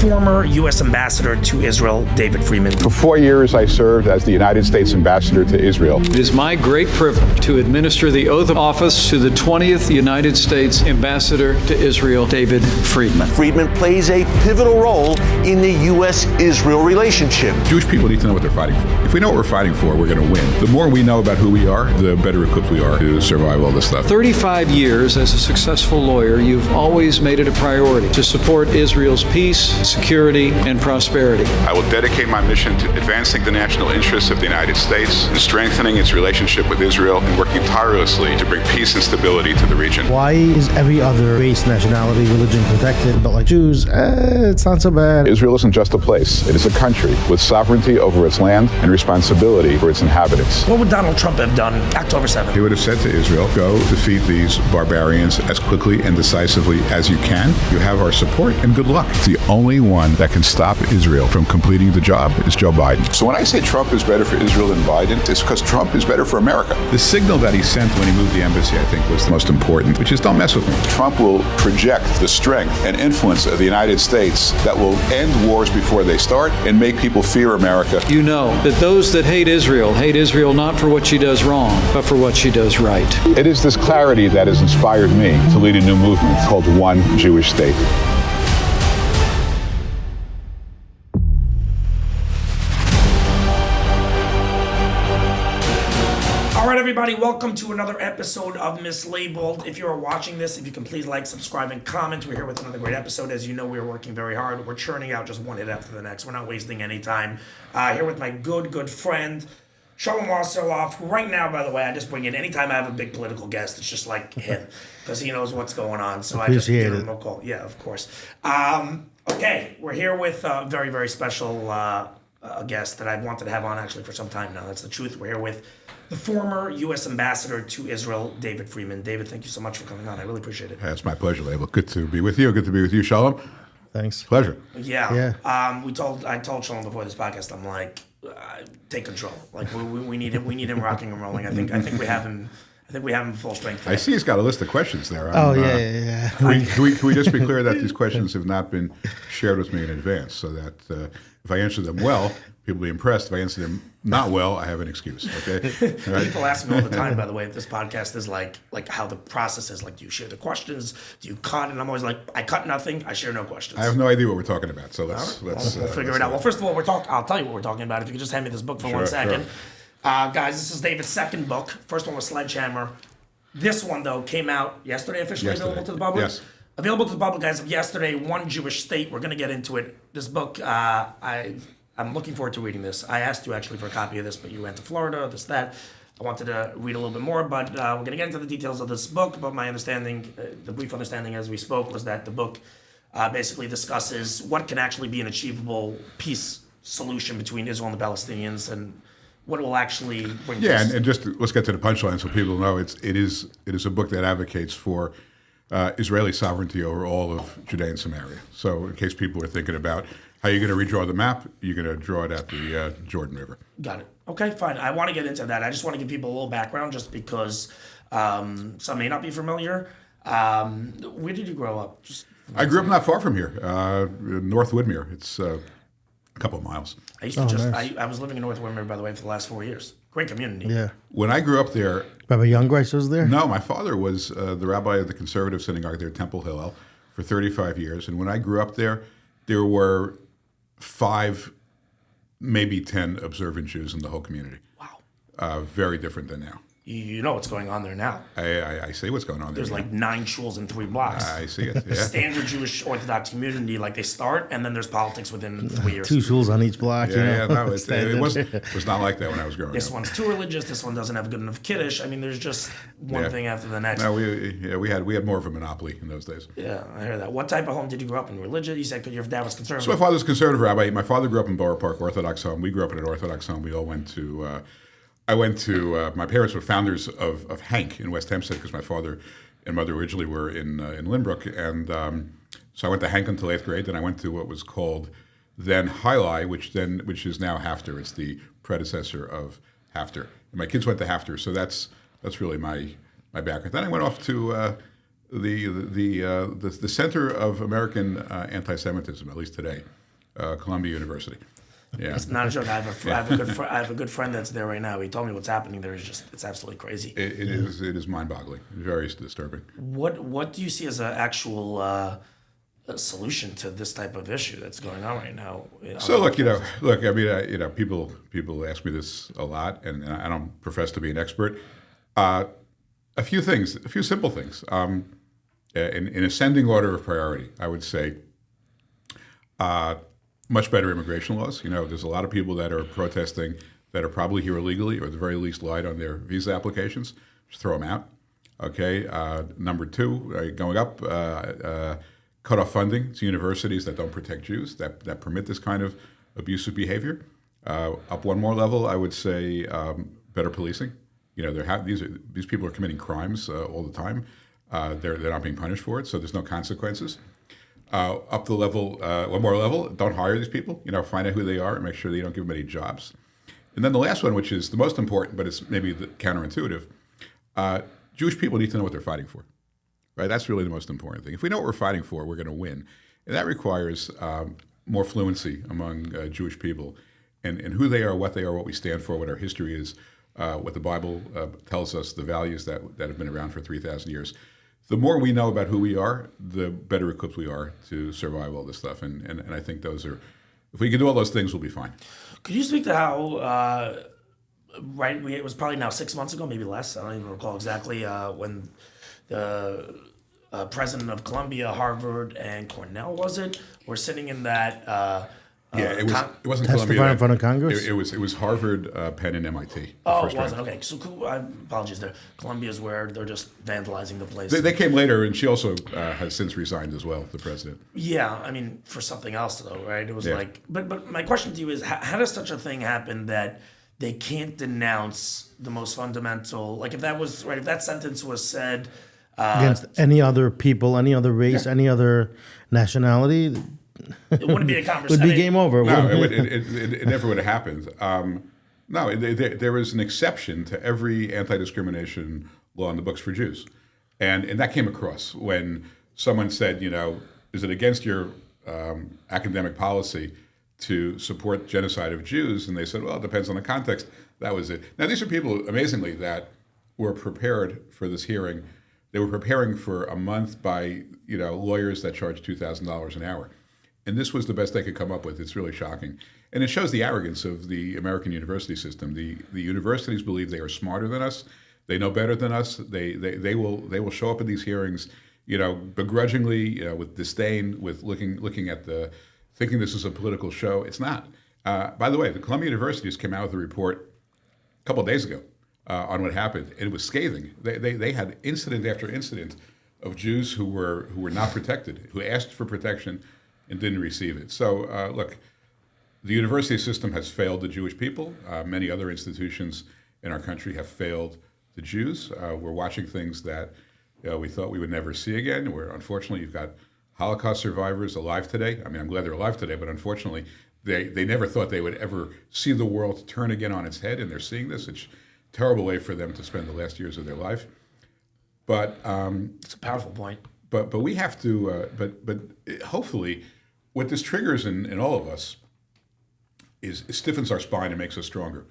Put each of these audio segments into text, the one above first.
former U.S. ambassador to Israel, David Friedman. For 4 years, I served as the United States ambassador to Israel. It is my great privilege to administer the oath of office to the 20th United States ambassador to Israel, David Friedman. Friedman plays a pivotal role in the U.S.-Israel relationship. Jewish people need to know what they're fighting for. If we know what we're fighting for, we're going to win. The more we know about who we are, the better equipped we are to survive all this stuff. 35 years as a successful lawyer, you've always made it a priority to support Israel's peace, security, and prosperity. I will dedicate my mission to advancing the national interests of the United States and strengthening its relationship with Israel and working tirelessly to bring peace and stability to the region. Why is every other race, nationality, religion protected, but like Jews, it's not so bad? Israel isn't just a place. It is a country with sovereignty over its land and responsibility for its inhabitants. What would Donald Trump have done October 7th? He would have said to Israel, go defeat these barbarians as quickly and decisively as you can. You have our support and good luck. The only one that can stop Israel from completing the job is Joe Biden. So when I say Trump is better for Israel than Biden, it's because Trump is better for America. The signal that he sent when he moved the embassy, I think, was the most important, which is don't mess with me. Trump will project the strength and influence of the United States that will end wars before they start and make people fear America. You know that those that hate Israel not for what she does wrong, but for what she does right. It is this clarity that has inspired me to lead a new movement called One Jewish State. All right, everybody, welcome to another episode of Mislabeled. If you're watching this, if you can please like, subscribe, and comment. We're here with another great episode. As you know, we're working very hard. We're churning out just one hit after the next. We're not wasting any time. Here with my good friend, Shalom Wasserloff. Right now, by the way, I just bring in, anytime I have a big political guest, it's just like him, because he knows what's going on. So I just give him a call. Yeah, of course. Okay, we're here with a very special guest that I've wanted to have on actually for some time now. That's the truth. We're here with the former U.S. ambassador to Israel, David Friedman. David, thank you so much for coming on. I really appreciate it. It's my pleasure, Laibel. Good to be with you. Good to be with you, Shalom. Thanks. Pleasure. Yeah. I told Shalom before this podcast, I'm like, take control. Like we need him. We need him rocking and rolling. I think we have him. I think we have him full strength. I see he's got a list of questions there. Yeah. Can we just be clear that these questions have not been shared with me in advance, so that if I answer them well, people will be impressed. If I answer them not well, I have an excuse. Okay. All right? People ask me all the time, by the way, if this podcast is like how the process is. Like, do you share the questions? Do you cut? And I'm always like, I cut nothing. I share no questions. I have no idea what we're talking about. So let's we'll figure it out. Well, first of all, I'll tell you what we're talking about. If you could just hand me this book for 1 second. Sure. Guys, this is David's second book. First one was Sledgehammer. This one, though, came out yesterday, officially available to the public? Yes. Available to the public as of yesterday, One Jewish State. We're going to get into it. This book, I'm looking forward to reading this. I asked you, actually, for a copy of this, but you went to Florida, that. I wanted to read a little bit more, but we're going to get into the details of this book. But my understanding, the brief understanding as we spoke, was that the book basically discusses what can actually be an achievable peace solution between Israel and the Palestinians, and what it will actually bring. Yeah, and just let's get to the punchline so people know it is a book that advocates for Israeli sovereignty over all of Judea and Samaria. So in case people are thinking about how you're going to redraw the map, you're going to draw it at the Jordan River. Got it. Okay, fine. I want to get into that. I just want to give people a little background just because some may not be familiar. Where did you grow up? I grew up not far from here, North Woodmere. It's a couple of miles. I used to nice. I was living in North Woodmere, by the way, for the last 4 years. Great community. Yeah. When I grew up there... Rabbi Youngrice was there? No, my father was the rabbi of the conservative synagogue there, Temple Hillel, for 35 years. And when I grew up there were 5, maybe 10 observant Jews in the whole community. Wow. Very different than now. You know what's going on there now. I see what's going on there. There's like 9 shuls in 3 blocks. I see it. Yeah. Standard Jewish Orthodox community, like they start, and then there's politics within 3 years. 2 shuls on each block. No, it was not like that when I was growing up. This one's too religious. This one doesn't have good enough kiddush. I mean, there's just one thing after the next. No, we had more of a monopoly in those days. Yeah, I hear that. What type of home did you grow up in? Religious? You said your dad was conservative. So my father's a conservative rabbi. My father grew up in Borough Park, Orthodox home. We grew up in an Orthodox home. We all went to. My parents were founders of Hank in West Hempstead because my father and mother originally were in Lynbrook. And so I went to Hank until 8th grade. Then I went to what was called then High, which is now Hafter. It's the predecessor of Hafter. And my kids went to Hafter, so that's really my background. Then I went off to the center of American anti-Semitism, at least today, Columbia University. Yeah, It's not a joke. I have a good friend that's there right now. He told me what's happening there is it's absolutely crazy. it is mind-boggling, very disturbing. What do you see as an actual solution to this type of issue that's going on right now? So look. I mean, people ask me this a lot, and I don't profess to be an expert. A few simple things. In ascending order of priority, I would say much better immigration laws. There's a lot of people that are protesting that are probably here illegally, or at the very least lied on their visa applications. Just throw them out. Okay. Number two, going up, cut off funding to universities that don't protect Jews, that permit this kind of abusive behavior. Up one more level, I would say better policing. These people are committing crimes all the time. They're not being punished for it, so there's no consequences. Up the level, one more level, don't hire these people. Find out who they are and make sure that you don't give them any jobs. And then the last one, which is the most important, but it's maybe counterintuitive, Jewish people need to know what they're fighting for. Right? That's really the most important thing. If we know what we're fighting for, we're going to win. And that requires more fluency among Jewish people and who they are, what we stand for, what our history is, what the Bible tells us, the values that have been around for 3,000 years. The more we know about who we are, the better equipped we are to survive all this stuff. And I think if we can do all those things, we'll be fine. Could you speak to how, it was probably now 6 months ago, maybe less, I don't even recall exactly, when the president of Columbia, Harvard, and Cornell, were sitting in that... it wasn't Testify Columbia. in front of Congress? It was Harvard, Penn, and MIT. Oh, it wasn't. Okay, so apologies there. Columbia's where they're just vandalizing the place. They came later, and she also has since resigned as well, the president. Yeah, I mean, for something else, though, right? It was but my question to you is, how does such a thing happen that they can't denounce the most fundamental, like if that sentence was said... against any other people, any other race, any other nationality... It wouldn't be a conversation. Would be game over. No, it never would have happened. There was an exception to every anti-discrimination law in the books for Jews. And that came across when someone said, is it against your academic policy to support genocide of Jews? And they said, well, it depends on the context. That was it. Now, these are people, amazingly, that were prepared for this hearing. They were preparing for a month by, lawyers that charge $2,000 an hour. And this was the best they could come up with. It's really shocking. And it shows the arrogance of the American university system. The universities believe they are smarter than us. They know better than us. They will show up at these hearings, begrudgingly, with disdain, with looking at thinking this is a political show. It's not. By the way, the Columbia University just came out with a report a couple of days ago on what happened, and it was scathing. They had incident after incident of Jews who were not protected, who asked for protection and didn't receive it. So, look, the university system has failed the Jewish people. Many other institutions in our country have failed the Jews. We're watching things that we thought we would never see again, where unfortunately you've got Holocaust survivors alive today. I mean, I'm glad they're alive today, but unfortunately they never thought they would ever see the world turn again on its head, and they're seeing this. It's a terrible way for them to spend the last years of their life. But it's a powerful point. But we have to. But hopefully, what this triggers in all of us is it stiffens our spine and makes us stronger.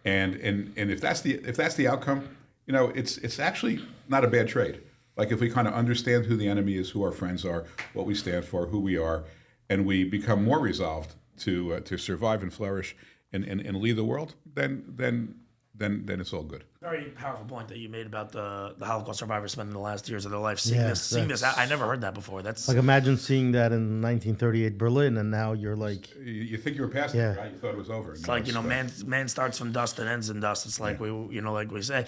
And if that's the outcome, it's actually not a bad trade. Like if we kind of understand who the enemy is, who our friends are, what we stand for, who we are, and we become more resolved to survive and flourish and lead the world, then it's all good. Very powerful point that you made about the Holocaust survivors spending the last years of their life seeing this. I never heard that before. That's like, imagine seeing that in 1938 Berlin, and now you're like, you think you were past it, right? You thought it was over. It's like man starts from dust and ends in dust. It's like like we say.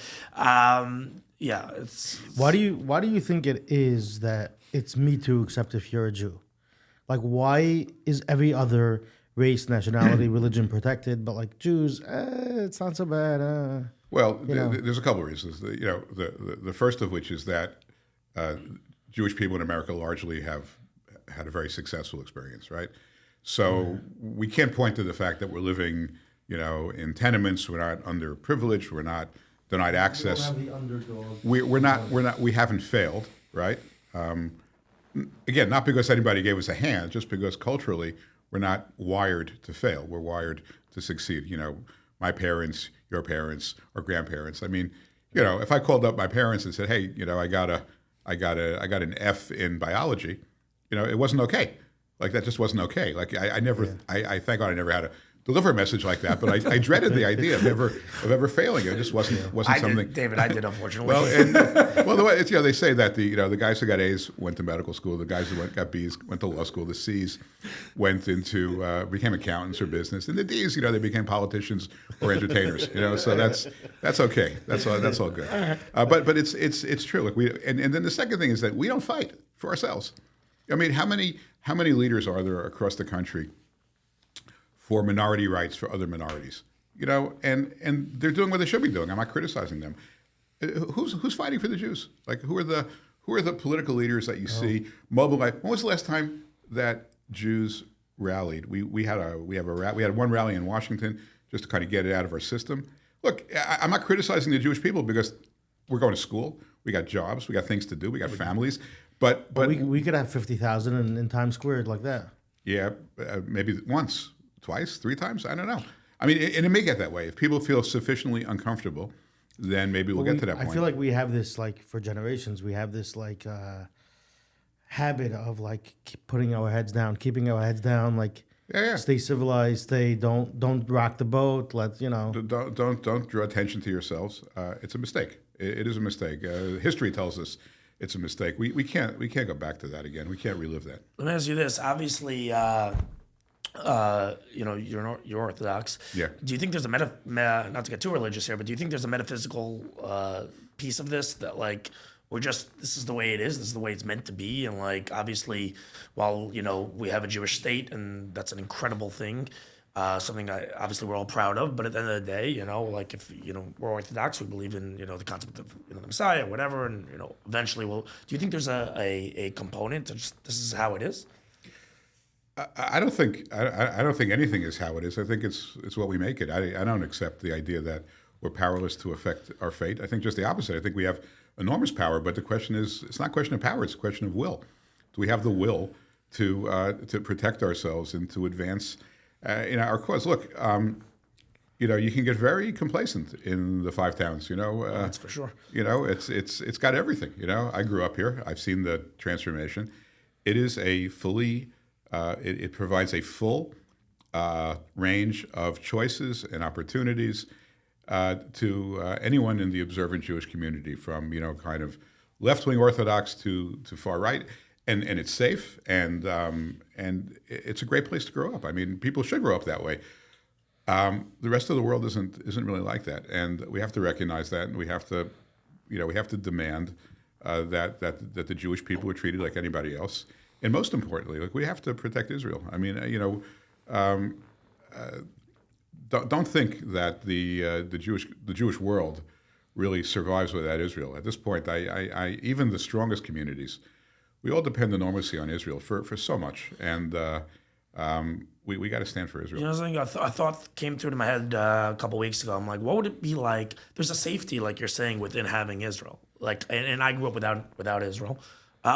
It's why do you think it is that it's Me Too except if you're a Jew? Like, why is every other race, nationality, religion protected, but like Jews, it's not so bad. Well, there's a couple of reasons. The first of which is that Jewish people in America largely have had a very successful experience, right? So we can't point to the fact that we're living, in tenements. We're not underprivileged. We're not denied access. We don't have the underdog. We haven't failed, right? Again, not because anybody gave us a hand, just because culturally we're not wired to fail. We're wired to succeed. My parents, your parents, or grandparents. I mean, if I called up my parents and said, "Hey, I got an F in biology," it wasn't okay. Like that just wasn't okay. Like I never, I thank God I never had to deliver a message like that. But I dreaded the idea of ever failing. It just wasn't something. David, I did, unfortunately. They say that the guys who got A's went to medical school. The guys who got B's went to law school. The C's went into became accountants or business, and the D's, they became politicians or entertainers. So that's okay. That's all good. But it's true. Like and then the second thing is that we don't fight for ourselves. I mean, how many leaders are there across the country for minority rights for other minorities? And they're doing what they should be doing. I'm not criticizing them. Who's fighting for the Jews? Like who are the political leaders that you see mobilize? When was the last time that Jews rallied? We had one rally in Washington just to kind of get it out of our system. Look, I'm not criticizing the Jewish people because we're going to school, we got jobs, we got things to do, we got families. But we could have 50,000 in Times Square like that. Yeah, maybe once, twice, 3 times. I don't know. I mean, and it may get that way. If people feel sufficiently uncomfortable, then maybe we'll get to that point. I feel like we have this, like, for generations, we have this, like, habit of, like, putting our heads down, keeping our heads down, like, stay civilized, don't rock the boat, Don't draw attention to yourselves. It's a mistake. It is a mistake. History tells us it's a mistake. We can't go back to that again. We can't relive that. Let me ask you this. Obviously, you're Orthodox. Yeah. Do you think there's not to get too religious here, but do you think there's a metaphysical piece of this that, like, this is the way it is, this is the way it's meant to be, and, like, obviously, while we have a Jewish state and that's an incredible thing, something obviously we're all proud of, but at the end of the day, like, if we're Orthodox, we believe in the concept of the Messiah, whatever, and eventually do you think there's a component to just, this is how it is? I don't think anything is how it is. I think it's what we make it. I don't accept the idea that we're powerless to affect our fate. I think just the opposite. I think we have enormous power, but the question is, it's not a question of power, it's a question of will. Do we have the will to protect ourselves and to advance our cause? Look, you can get very complacent in the 5 towns. That's for sure. It's got everything. I grew up here. I've seen the transformation. It is a fully. It provides a full range of choices and opportunities to anyone in the observant Jewish community, from kind of left-wing Orthodox to far right, and it's safe and it's a great place to grow up. I mean, people should grow up that way. The rest of the world isn't really like that, and we have to recognize that, and we have to demand that the Jewish people are treated like anybody else. And most importantly, like, we have to protect Israel. I mean, don't think that the Jewish world really survives without Israel. At this point, I even the strongest communities, we all depend enormously on Israel for so much, and we got to stand for Israel. Something a thought came through to my head a couple weeks ago. I'm like, what would it be like? There's a safety, like you're saying, within having Israel. Like, and I grew up without Israel.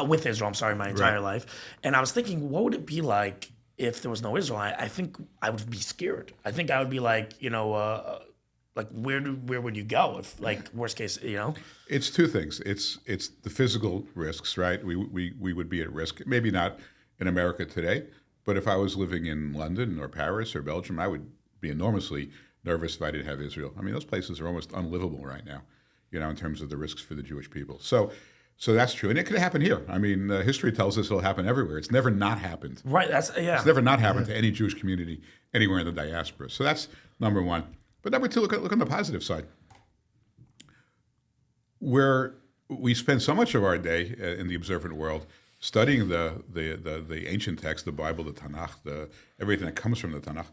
With Israel, my entire life. And I was thinking, what would it be like if there was no Israel? I think I would be scared. I think I would be like, like where would you go if, like, worst case, It's 2 things. It's the physical risks, right? We would be at risk. Maybe not in America today, but if I was living in London or Paris or Belgium, I would be enormously nervous if I didn't have Israel. I mean, those places are almost unlivable right now, in terms of the risks for the Jewish people. So that's true, and it could happen here. I mean, history tells us it'll happen everywhere. It's never not happened. Right. It's never not happened to any Jewish community anywhere in the diaspora. So that's number one. But number 2, look on the positive side. Where we spend so much of our day in the observant world studying the ancient text, the Bible, the Tanakh, everything that comes from the Tanakh.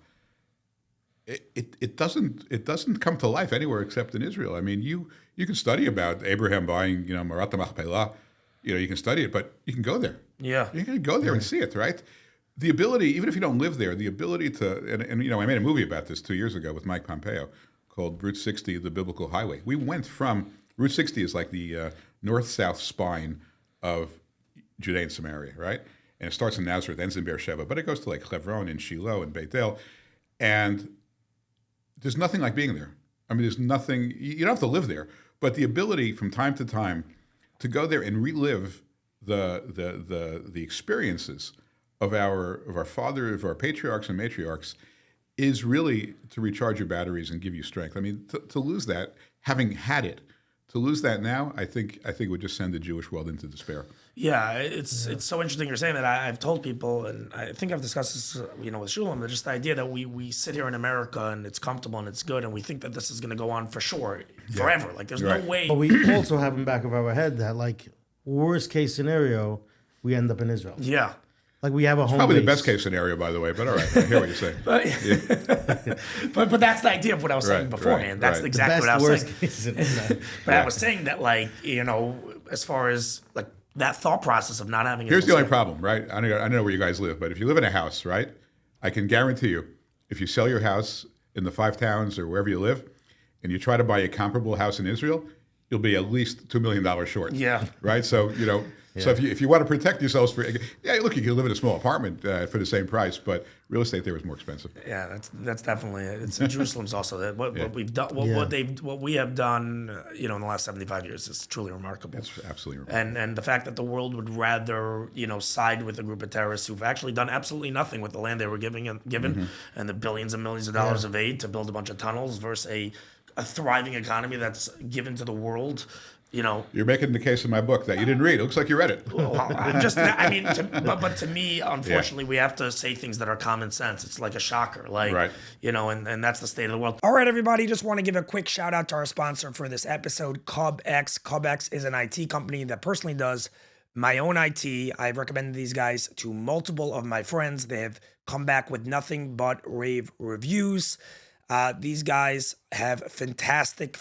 It doesn't come to life anywhere except in Israel. I mean, you can study about Abraham buying, Marat Machpelah. You can study it, but you can go there. Yeah. You can go there and see it, right? The ability, even if you don't live there, the ability to, and I made a movie about this 2 years ago with Mike Pompeo called Route 60, The Biblical Highway. We went from, Route 60 is like the north-south spine of Judea and Samaria, right? And it starts in Nazareth, ends in Beersheba, but it goes to like Hebron and Shiloh and Beit El. And there's nothing like being there. I mean, there's nothing, you don't have to live there, but the ability from time to time to go there and relive the experiences of our patriarchs and matriarchs is really to recharge your batteries and give you strength. I mean, to lose that, having had it, to lose that now, I think would just send the Jewish world into despair. Yeah, it's so interesting you're saying that. I've told people, and I think I've discussed this, with Shulam, but just the idea that we sit here in America and it's comfortable and it's good, and we think that this is going to go on for sure, forever. Like, there's no way. But we also have in the back of our head that, like, worst case scenario, we end up in Israel. Yeah. Like, we have a home Probably base. the best case scenario, by the way, but all right, I hear what you're saying. But that's the idea of what I was saying beforehand. That's exactly what I was saying. Case scenario. But I was saying that, like, as far as like that thought process of not having. Here's the only problem, right? I don't know where you guys live, but if you live in a house, right, I can guarantee you, if you sell your house in the 5 towns or wherever you live, and you try to buy a comparable house in Israel, you'll be at least $2 million short. Yeah. Right. So So if you want to protect yourselves for, look, you can live in a small apartment for the same price, but real estate there is more expensive. Yeah, that's definitely it. It's Jerusalem's also that what we've done, what we have done, in the last 75 years is truly remarkable. It's absolutely remarkable. And the fact that the world would rather side with a group of terrorists who've actually done absolutely nothing with the land they were given and the billions and millions of dollars of aid to build a bunch of tunnels versus a thriving economy that's given to the world. You're making the case in my book that you didn't read. It looks like you read it. Well, but to me, unfortunately, we have to say things that are common sense. It's like a shocker, right. And that's the state of the world. All right, everybody, just want to give a quick shout out to our sponsor for this episode, CubX. CubX is an IT company that personally does my own IT. I've recommended these guys to multiple of my friends. They have come back with nothing but rave reviews. These guys have fantastic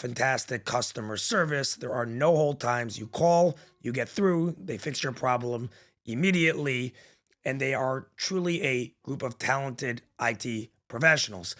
customer service. There are no hold times. You call, you get through, they fix your problem immediately, and they are truly a group of talented IT professionals.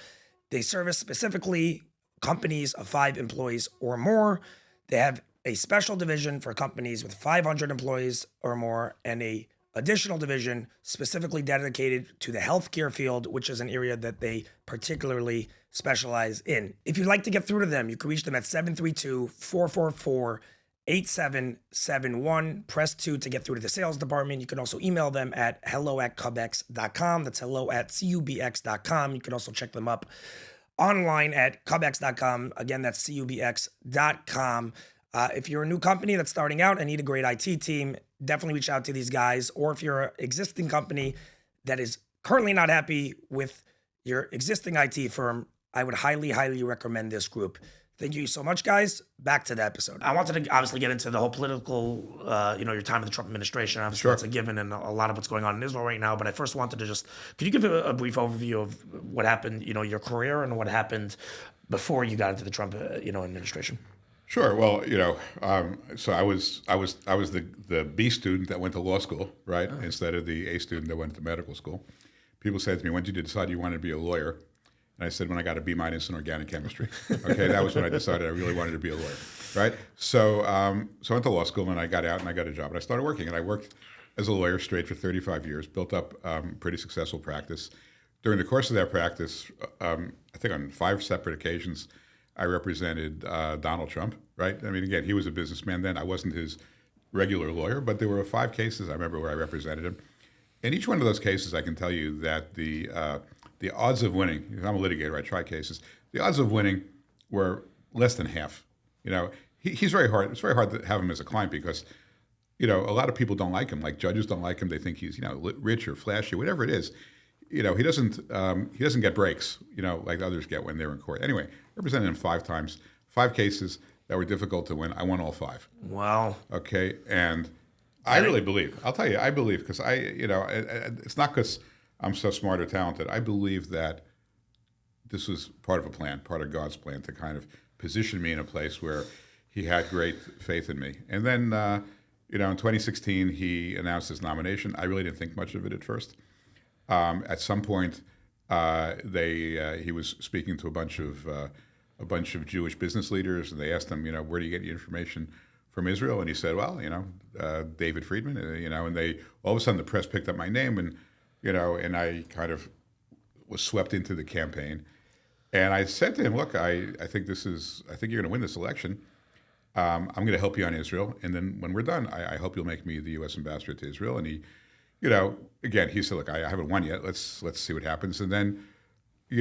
They service specifically companies of 5 employees or more. They have a special division for companies with 500 employees or more, and a additional division specifically dedicated to the healthcare field, which is an area that they particularly specialize in. If you'd like to get through to them, you can reach them at 732-444-8771. Press 2 to get through to the sales department. You can also email them at hello@cubx.com. That's hello@cubx.com. You can also check them up online at cubx.com. Again, that's cubx.com. If you're a new company that's starting out and need a great IT team, definitely reach out to these guys. Or if you're an existing company that is currently not happy with your existing IT firm, I would highly recommend this group. Thank you so much, guys. Back to the episode. I wanted to obviously get into the whole political, your time in the Trump administration. Obviously, that's a given and a lot of what's going on in Israel right now. But I first wanted to could you give a brief overview of what happened, your career and what happened before you got into the Trump, administration? Sure. Well, so I was the B student that went to law school, right, instead of the A student that went to medical school. People said to me, "When did you decide you wanted to be a lawyer?" And I said, "When I got a B- in organic chemistry." Okay, that was when I decided I really wanted to be a lawyer, right? So, so I went to law school and I got out and I got a job and I started working and I worked as a lawyer straight for 35 years, built up pretty successful practice. During the course of that practice, I think on 5 separate occasions, I represented Donald Trump, right? I mean, again, he was a businessman then. I wasn't his regular lawyer, but there were 5 cases I remember where I represented him. In each one of those cases, I can tell you that the odds of winning, I'm a litigator, I try cases, the odds of winning were less than half. He's very hard. It's very hard to have him as a client because, a lot of people don't like him. Like judges don't like him. They think he's, rich or flashy, whatever it is. He doesn't get breaks, like others get when they're in court. Anyway, represented him 5 times, 5 cases that were difficult to win. I won all 5. Wow. Okay, and I really believe. I'll tell you, I believe because it's not because I'm so smart or talented. I believe that this was part of a plan, part of God's plan to kind of position me in a place where He had great faith in me. And then, in 2016, He announced his nomination. I really didn't think much of it at first. At some point, he was speaking to a bunch of Jewish business leaders, and they asked him, where do you get your information from Israel, and he said, well, David Friedman, and they all of a sudden the press picked up my name, and and I kind of was swept into the campaign. And I said to him, look, I think you're going to win this election. I'm going to help you on Israel. And then when we're done, I hope you'll make me the U.S. ambassador to Israel. And he, again, he said, look, I haven't won yet. Let's see what happens. And then,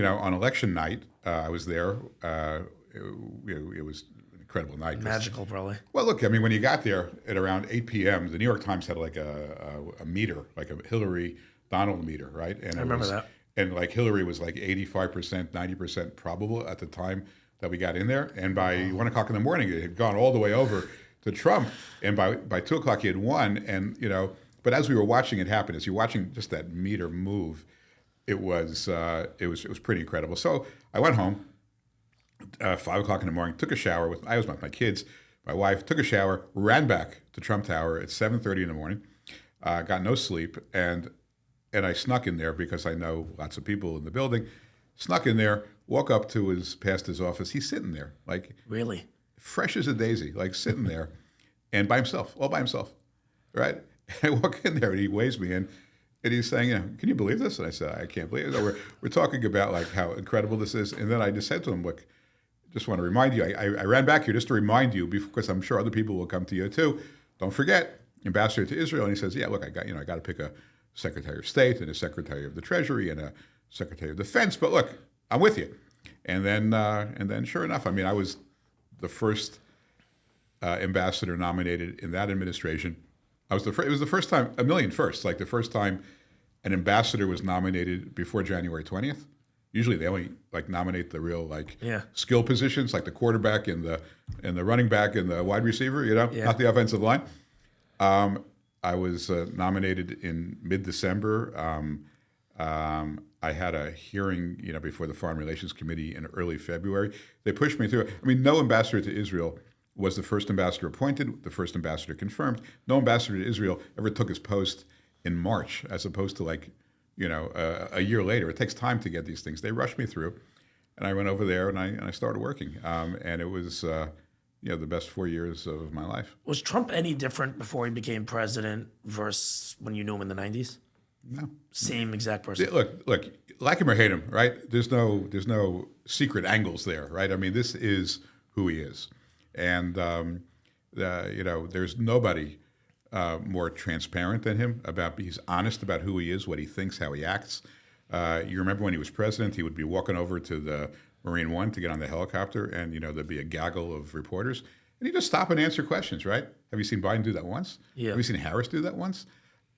on election night, I was there. It was an incredible night. Magical, probably. Well, look, I mean, when you got there at around 8 p.m., the New York Times had like a meter, like a Hillary Donald meter, right? And I remember that. And like Hillary was like 85%, 90% probable at the time that we got in there. And by 1 o'clock in the morning, it had gone all the way over to Trump. And by 2 o'clock, he had won. And, but as we were watching it happen, as you're watching just that meter move, it was pretty incredible. So I went home, 5 o'clock in the morning, took a shower. I was with my kids, my wife, took a shower, ran back to Trump Tower at 7:30 in the morning, got no sleep, and I snuck in there because I know lots of people in the building. Snuck in there, walk up to past his office. He's sitting there, like really fresh as a daisy, like sitting there, and all by himself, right? And I walk in there and he waves me in, and he's saying, can you believe this? And I said, I can't believe it. We're talking about like how incredible this is. And then I just said to him, look, just want to remind you, I ran back here just to remind you because I'm sure other people will come to you too. Don't forget, ambassador to Israel. And he says, yeah, look, I got to pick a Secretary of State and a Secretary of the Treasury and a Secretary of Defense. But look, I'm with you. And then sure enough, I mean, I was the first ambassador nominated in that administration. It was the first time, a million firsts, like the first time an ambassador was nominated before January 20th. Usually they only like nominate the real skill positions, like the quarterback and the running back and the wide receiver, not the offensive line. I was nominated in mid-December. I had a hearing, before the Foreign Relations Committee in early February. They pushed me through. I mean, no ambassador to Israel was the first ambassador appointed, the first ambassador confirmed. No ambassador to Israel ever took his post in March, as opposed to a year later. It takes time to get these things. They rushed me through, and I went over there and I started working. And it was the best 4 years of my life. Was Trump any different before he became president versus when you knew him in the 90s? No. Same exact person. Look, like him or hate him, right? There's no secret angles there, right? I mean, this is who he is. And, there's nobody more transparent than him he's honest about who he is, what he thinks, how he acts. You remember when he was president, he would be walking over to the Marine One to get on the helicopter, and there'd be a gaggle of reporters, and he'd just stop and answer questions. Right? Have you seen Biden do that once? Yeah. Have you seen Harris do that once?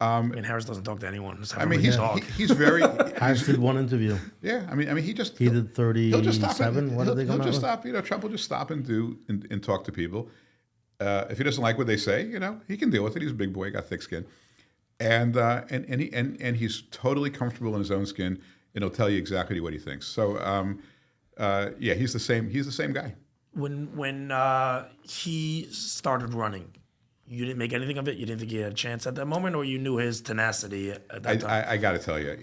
Harris doesn't talk to anyone. He's very. Harris did one interview. Yeah, I mean, he did 37. He'll just stop. He'll just stop. Trump will just stop and talk to people. If he doesn't like what they say, he can deal with it. He's a big boy, got thick skin, and he's totally comfortable in his own skin, and he'll tell you exactly what he thinks. So. He's the same guy. When he started running, you didn't make anything of it? You didn't think he had a chance at that moment, or you knew his tenacity at that time? I got to tell you,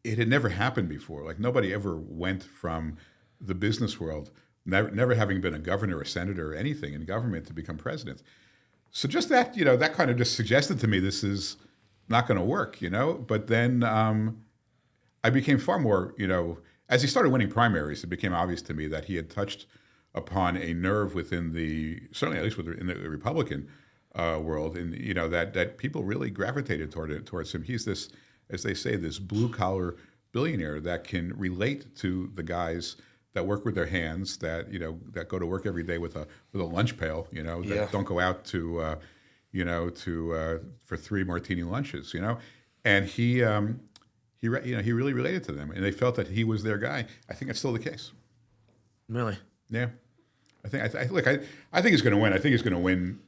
it had never happened before. Like, nobody ever went from the business world, never having been a governor or senator or anything in government, to become president. So just that, that kind of just suggested to me this is not going to work, But then I became far more, as he started winning primaries, it became obvious to me that he had touched upon a nerve within certainly at least in the Republican world, and that people really gravitated towards him. He's this, as they say, this blue collar billionaire that can relate to the guys that work with their hands, that that go to work every day with a lunch pail, that don't go out to for 3 martini lunches, and he really related to them, and they felt that he was their guy. I think that's still the case. Really? Yeah. I think he's going to win. I think he's going to win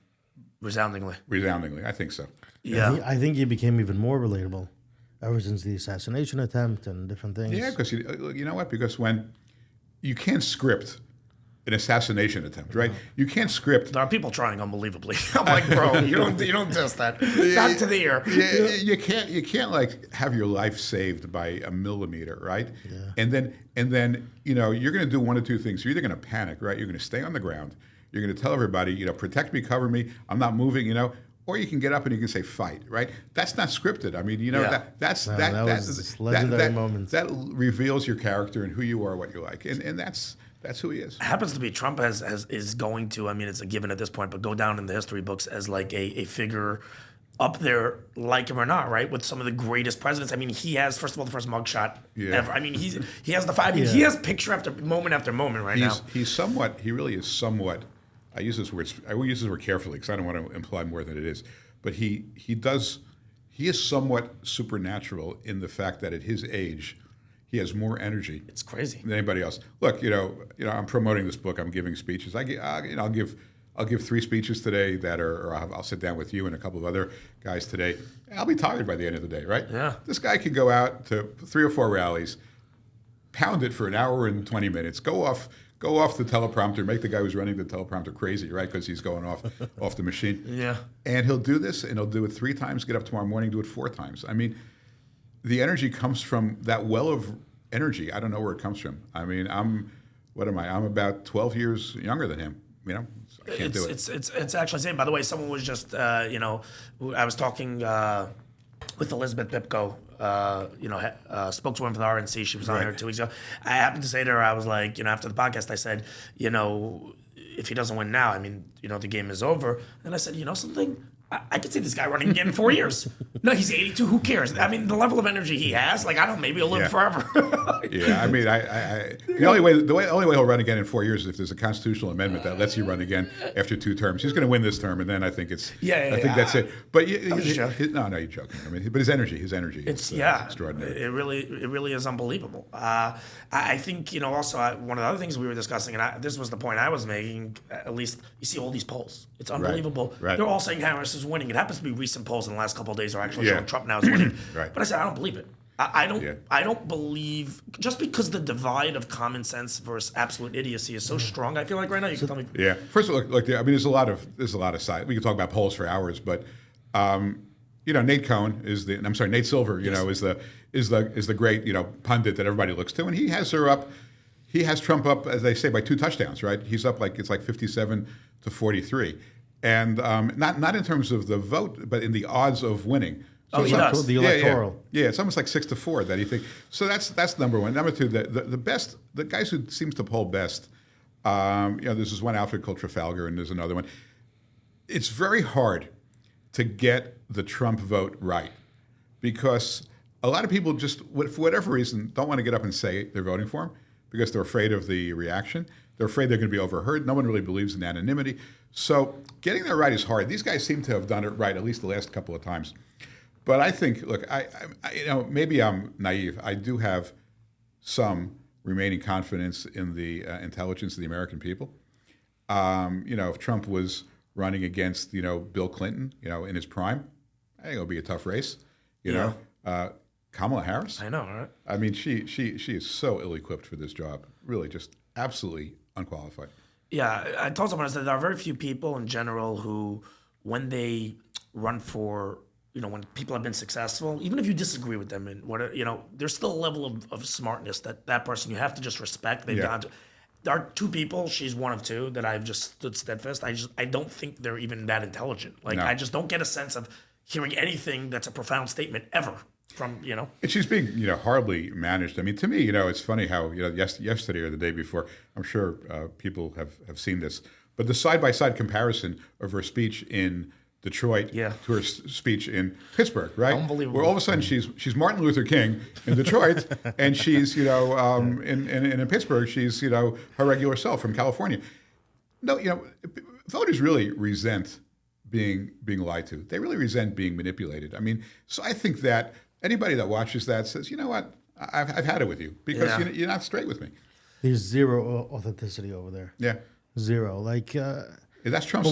resoundingly. I think so. Yeah. I think he became even more relatable ever since the assassination attempt and different things. Yeah, because you know what? Because when you can't script an assassination attempt, right? You can't script. There are people trying unbelievably. I'm like, bro, you don't test that. Not to the ear. You can't like have your life saved by a millimeter, right? Yeah. And then you're going to do one of two things. You're either going to panic, right? You're going to stay on the ground. You're going to tell everybody, protect me, cover me. I'm not moving. Or you can get up and you can say fight. Right? That's not scripted. I mean, that's legendary moments. That reveals your character and who you are, what you like, and that's who he is. It happens to be Trump is going to. I mean, it's a given at this point, but go down in the history books as like a figure up there, like him or not, right? With some of the greatest presidents. I mean, he has, first of all, the first mugshot ever. I mean, he has the five. I mean, he has picture after moment now. He really is somewhat. I use this word carefully because I don't want to imply more than it is. But he is somewhat supernatural in the fact that at his age, he has more energy. It's crazy than anybody else. Look, I'm promoting this book. I'm giving speeches. I'll give 3 speeches today or I'll sit down with you and a couple of other guys today. I'll be tired by the end of the day, right? Yeah. This guy could go out to 3 or 4 rallies, pound it for an hour and 20 minutes, go off the teleprompter, make the guy who's running the teleprompter crazy, right? Because he's going off the machine. Yeah. And he'll do this, and he'll do it 3 times, get up tomorrow morning, do it 4 times. I mean, the energy comes from that well of energy. I don't know where it comes from. I mean, I'm about 12 years younger than him. I can't do it. It's actually insane. By the way, someone was just, I was talking with Elizabeth Bipko, spokeswoman for the RNC. She was on here 2 weeks ago. I happened to say to her, I was like, after the podcast, I said, if he doesn't win now, I mean, the game is over. And I said, something? I could see this guy running again in 4 years. No, he's 82. Who cares? I mean, the level of energy he has, I don't know, maybe he'll live forever. Yeah, I mean, the only way he'll run again in 4 years is if there's a constitutional amendment that lets you run again after 2 terms. He's going to win this term, and then I think it's. I think that's it. But no, you're joking. I mean, but his energy is extraordinary. It really is unbelievable. I think also one of the other things we were discussing, and this was the point I was making. At least you see all these polls. It's unbelievable. Right. They're all saying Harris is winning. It happens to be recent polls in the last couple of days are actually showing Trump now is winning. Right. But I said I don't believe it. I don't believe, just because the divide of common sense versus absolute idiocy is so strong. I feel like right now you can tell me. Yeah. First of all, there's a lot of side. We can talk about polls for hours, but Nate Cohn is Nate Silver, is the great pundit that everybody looks to, and he has her up. He has Trump up, as they say, by 2 touchdowns. Right? He's up it's 57-43. And not in terms of the vote, but in the odds of winning. So he does. The electoral. Yeah, it's almost like 6-4 that he thinks. So that's number one. Number two, the guys who seems to poll best. There's this one outfit called Trafalgar, and there's another one. It's very hard to get the Trump vote right because a lot of people just, for whatever reason, don't want to get up and say they're voting for him because they're afraid of the reaction. They're afraid they're going to be overheard. No one really believes in anonymity. So getting that right is hard. These guys seem to have done it right at least the last couple of times. But I think, look, I maybe I'm naive. I do have some remaining confidence in the intelligence of the American people. If Trump was running against, Bill Clinton, in his prime, I think it'll be a tough race. Kamala Harris. I know, right? I mean, she is so ill-equipped for this job. Really, just absolutely unqualified. Yeah, I told someone, I said there are very few people in general who, when they run for, when people have been successful, even if you disagree with them and there's still a level of smartness that person you have to just respect. They've gone to. There are 2 people, she's one of 2, that I've just stood steadfast. I don't think they're even that intelligent. I just don't get a sense of hearing anything that's a profound statement ever from. And she's being, horribly managed. I mean, to me, it's funny how, yesterday or the day before, I'm sure people have seen this, but the side-by-side comparison of her speech in Detroit to her speech in Pittsburgh, right? Unbelievable. Where all of a sudden she's Martin Luther King in Detroit, and she's in Pittsburgh she's her regular self from California. No, voters really resent being lied to. They really resent being manipulated. I mean, so I think that anybody that watches that says, you know what, I've had it with you because you're not straight with me. There's zero authenticity over there. Yeah, zero. That's Trump's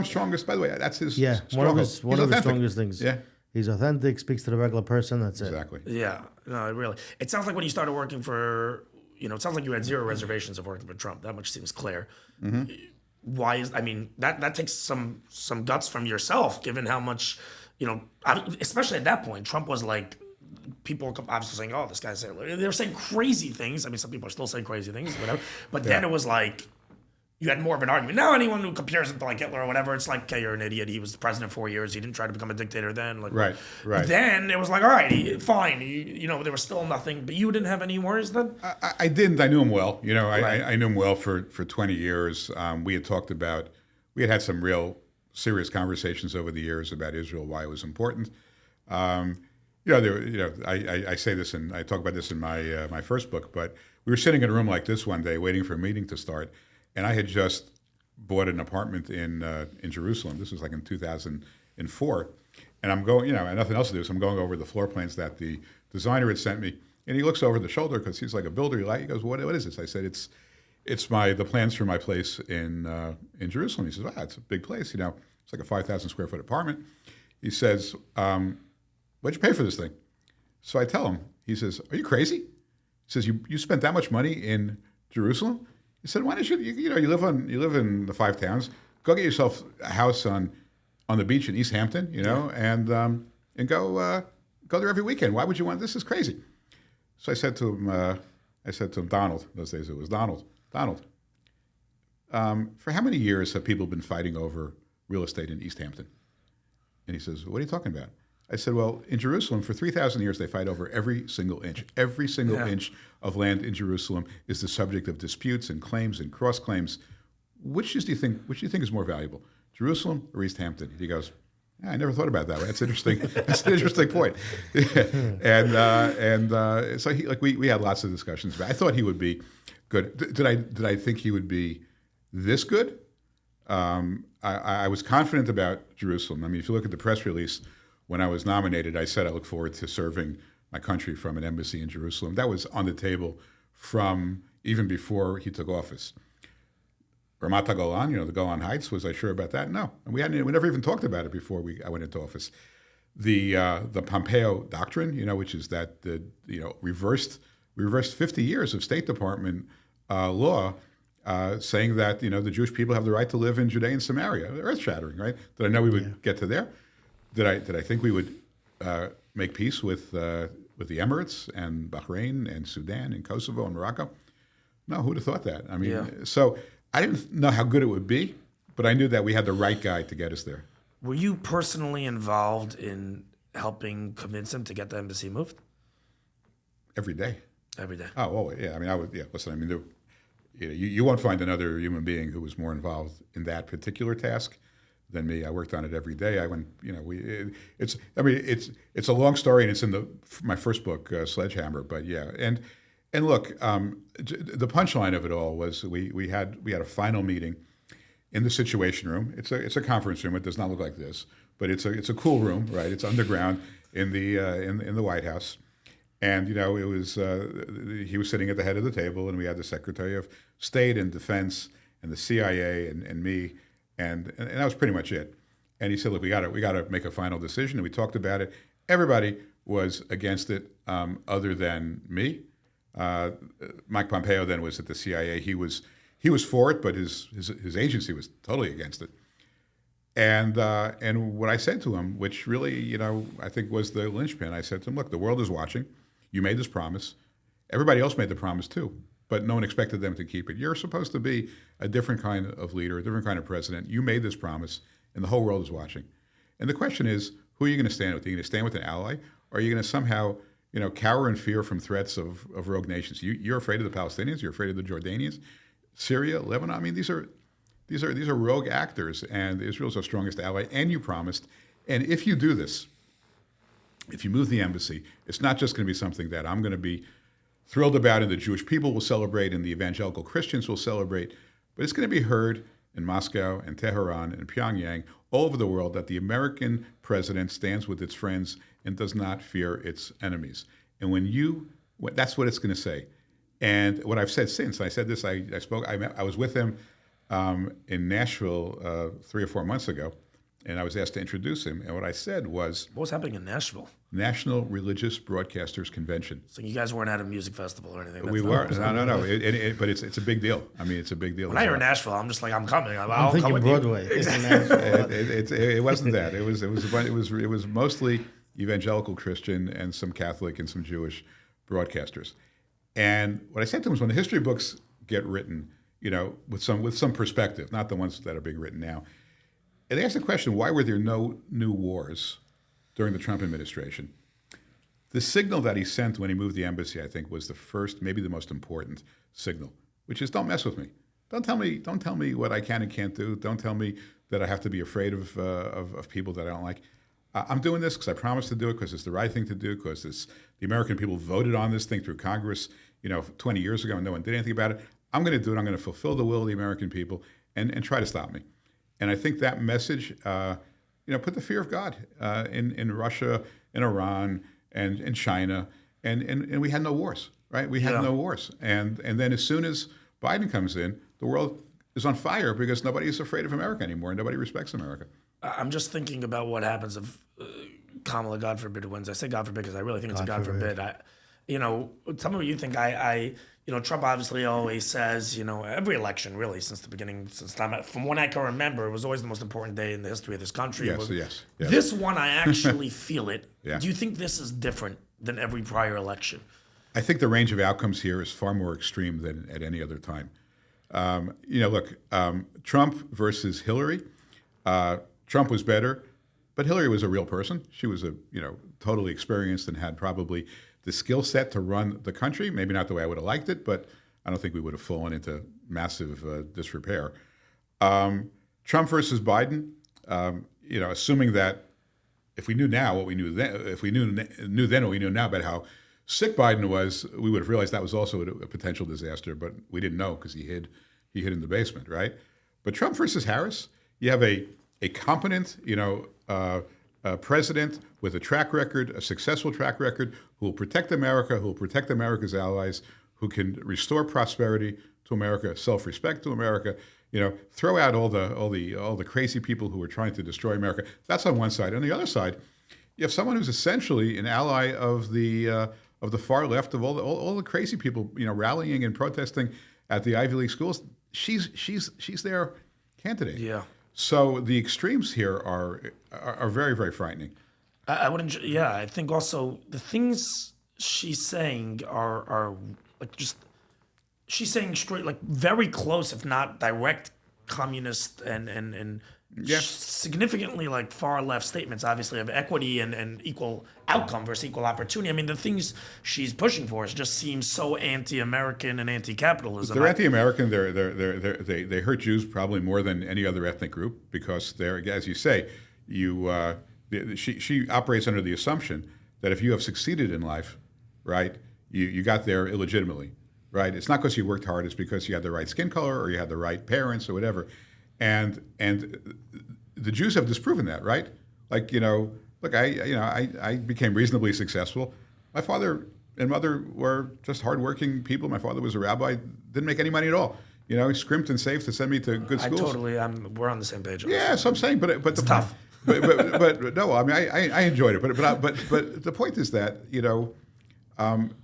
strongest. By the way, that's his. Yeah, one of his strongest things. Yeah, he's authentic. Speaks to the regular person. That's it. Exactly. Yeah, no, really. It sounds like when you started working for, it sounds like you had 0 reservations of working for Trump. That much seems clear. Mm-hmm. Why is? I mean, that takes some guts from yourself, given how much, especially at that point, Trump was like. People were obviously saying, "Oh, this guy's saying." They were saying crazy things. I mean, some people are still saying crazy things, whatever. But then it was like. you had more of an argument. Now anyone who compares him to like Hitler or whatever, it's like, okay, you're an idiot. He was the president 4 years. He didn't try to become a dictator then. Like, Right. Then it was like, all right, fine. There was still nothing. But you didn't have any worries then? I didn't. I knew him well. Right. I knew him well for 20 years. We had had some real serious conversations over the years about Israel, why it was important. I say this and I talk about this in my first book, but we were sitting in a room like this one day waiting for a meeting to start, and I had just bought an apartment in Jerusalem. This was like in 2004, and I'm going, I had nothing else to do, so I'm going over the floor plans that the designer had sent me, and he looks over the shoulder because he's like a builder. He goes, "What is this?" I said, "It's the plans for my place in Jerusalem." He says, "Wow, it's a big place. It's like a 5,000 square foot apartment." He says, "What'd you pay for this thing?" So I tell him. He says, "Are you crazy?" He says, "You spent that much money in Jerusalem?" He said, "Why don't you live in the five towns? Go get yourself a house on the beach in East Hampton, and go there every weekend. Why would you want? This is crazy." So I said to him, Donald. Those days it was Donald. Donald, for how many years have people been fighting over real estate in East Hampton? And he says, "What are you talking about?" I said, "Well, in Jerusalem, for 3,000 years, they fight over every single inch. Every single inch of land in Jerusalem is the subject of disputes and claims and cross claims. Which do you think is more valuable, Jerusalem or East Hampton?" He goes, "I never thought about it that way. That's interesting. That's an interesting point." and so we had lots of discussions. But I thought he would be good. Did I think he would be this good? I was confident about Jerusalem. I mean, if you look at the press release, when I was nominated, I said I look forward to serving my country from an embassy in Jerusalem. That was on the table from even before he took office. Ramat HaGolan, the Golan Heights, was I sure about that? No, and we never even talked about it before I went into office. The Pompeo doctrine, which is that reversed 50 years of State Department law. Saying that the Jewish people have the right to live in Judea and Samaria, earth-shattering, right? Did I know we would get to there? Did I think we would make peace with the Emirates and Bahrain and Sudan and Kosovo and Morocco? No, who'd have thought that? I mean, So I didn't know how good it would be, but I knew that we had the right guy to get us there. Were you personally involved in helping convince him to get the embassy moved? Every day. Every day. Oh, well, yeah. I mean, I would. Yeah. Listen, I mean, you won't find another human being who was more involved in that particular task than me. I worked on it every day. I went, it's a long story, and it's in my first book, Sledgehammer. But yeah, and look, the punchline of it all was we had a final meeting in the Situation Room. It's a conference room. It does not look like this, but it's a cool room, right? It's underground in the White House. And it was he was sitting at the head of the table, and we had the Secretary of State and Defense and the CIA and me, and that was pretty much it. And he said, "Look, we got to make a final decision." And we talked about it. Everybody was against it, other than me. Mike Pompeo then was at the CIA. He was for it, but his agency was totally against it. And what I said to him, which really I think was the linchpin, I said to him, "Look, the world is watching. You made this promise. Everybody else made the promise too, but no one expected them to keep it. You're supposed to be a different kind of leader, a different kind of president. You made this promise, and the whole world is watching. And the question is, who are you going to stand with? Are you going to stand with an ally, or are you going to somehow, cower in fear from threats of rogue nations? You're afraid of the Palestinians. You're afraid of the Jordanians, Syria, Lebanon. I mean, these are rogue actors, and Israel's our strongest ally. And you promised. And if you do this, if you move the embassy, it's not just going to be something that I'm going to be thrilled about and the Jewish people will celebrate and the evangelical Christians will celebrate, but it's going to be heard in Moscow and Tehran and Pyongyang, all over the world, that the American president stands with its friends and does not fear its enemies." And that's what it's going to say. And what I've said since, I said this, I was with him in Nashville 3 or 4 months ago, and I was asked to introduce him. And what I said was, what was happening in Nashville? National Religious Broadcasters Convention. So you guys weren't at a music festival or anything? We were. No. But it's a big deal. I mean, it's a big deal. When I hear Nashville, I'm just like, I'm coming. I'm thinking Broadway. It wasn't that. It was mostly evangelical Christian and some Catholic and some Jewish broadcasters. And what I said to him was, when the history books get written, with some perspective, not the ones that are being written now. And they asked the question, why were there no new wars during the Trump administration? The signal that he sent when he moved the embassy, I think, was the first, maybe the most important signal, which is don't mess with me. Don't tell me what I can and can't do. Don't tell me that I have to be afraid of people that I don't like. I'm doing this because I promised to do it, because it's the right thing to do, because the American people voted on this thing through Congress, 20 years ago, and no one did anything about it. I'm going to do it. I'm going to fulfill the will of the American people and try to stop me. And I think that message, put the fear of God in Russia, in Iran, and in China, and we had no wars, right? We had no wars. And then as soon as Biden comes in, the world is on fire because nobody is afraid of America anymore, and nobody respects America. I'm just thinking about what happens if Kamala, God forbid, wins. I say God forbid because I really think it's a God forbid. Tell me what you think. Trump obviously always says, every election really since the beginning, from when I can remember, it was always the most important day in the history of this country. Yes. This one, I actually feel it. Yeah. Do you think this is different than every prior election? I think the range of outcomes here is far more extreme than at any other time. Trump versus Hillary. Trump was better, but Hillary was a real person. She was totally experienced and had probably the skill set to run the country. Maybe not the way I would have liked it, but I don't think we would have fallen into massive disrepair. Trump versus Biden. Assuming that if we knew now what we knew then, if we knew then what we knew now about how sick Biden was, we would have realized that was also a potential disaster. But we didn't know because he hid in the basement, right? But Trump versus Harris, you have a competent, president with a track record, a successful track record, who will protect America, who will protect America's allies, who can restore prosperity to America, self-respect to America. Throw out all the crazy people who are trying to destroy America. That's on one side. On the other side, you have someone who's essentially an ally of the far left, of all the crazy people, rallying and protesting at the Ivy League schools. She's their candidate. Yeah. So the extremes here are very, very frightening. I would enjoy. Yeah, I think also the things she's saying are like just she's saying straight, like very close, if not direct, communist and significantly like far left statements, obviously, of equity and equal outcome versus equal opportunity. I mean, the things she's pushing for just seem so anti-American and anti-capitalism. They're anti-American. They hurt Jews probably more than any other ethnic group because they're, as you say, she operates under the assumption that if you have succeeded in life, right, you got there illegitimately, right? It's not because you worked hard. It's because you had the right skin color or you had the right parents or whatever. And the Jews have disproven that, right? Like, look, I became reasonably successful. My father and mother were just hardworking people. My father was a rabbi, didn't make any money at all. He scrimped and saved to send me to good schools. We're on the same page. Yeah, so I'm saying, but it's tough. but no, I mean, I enjoyed it. But the point is that,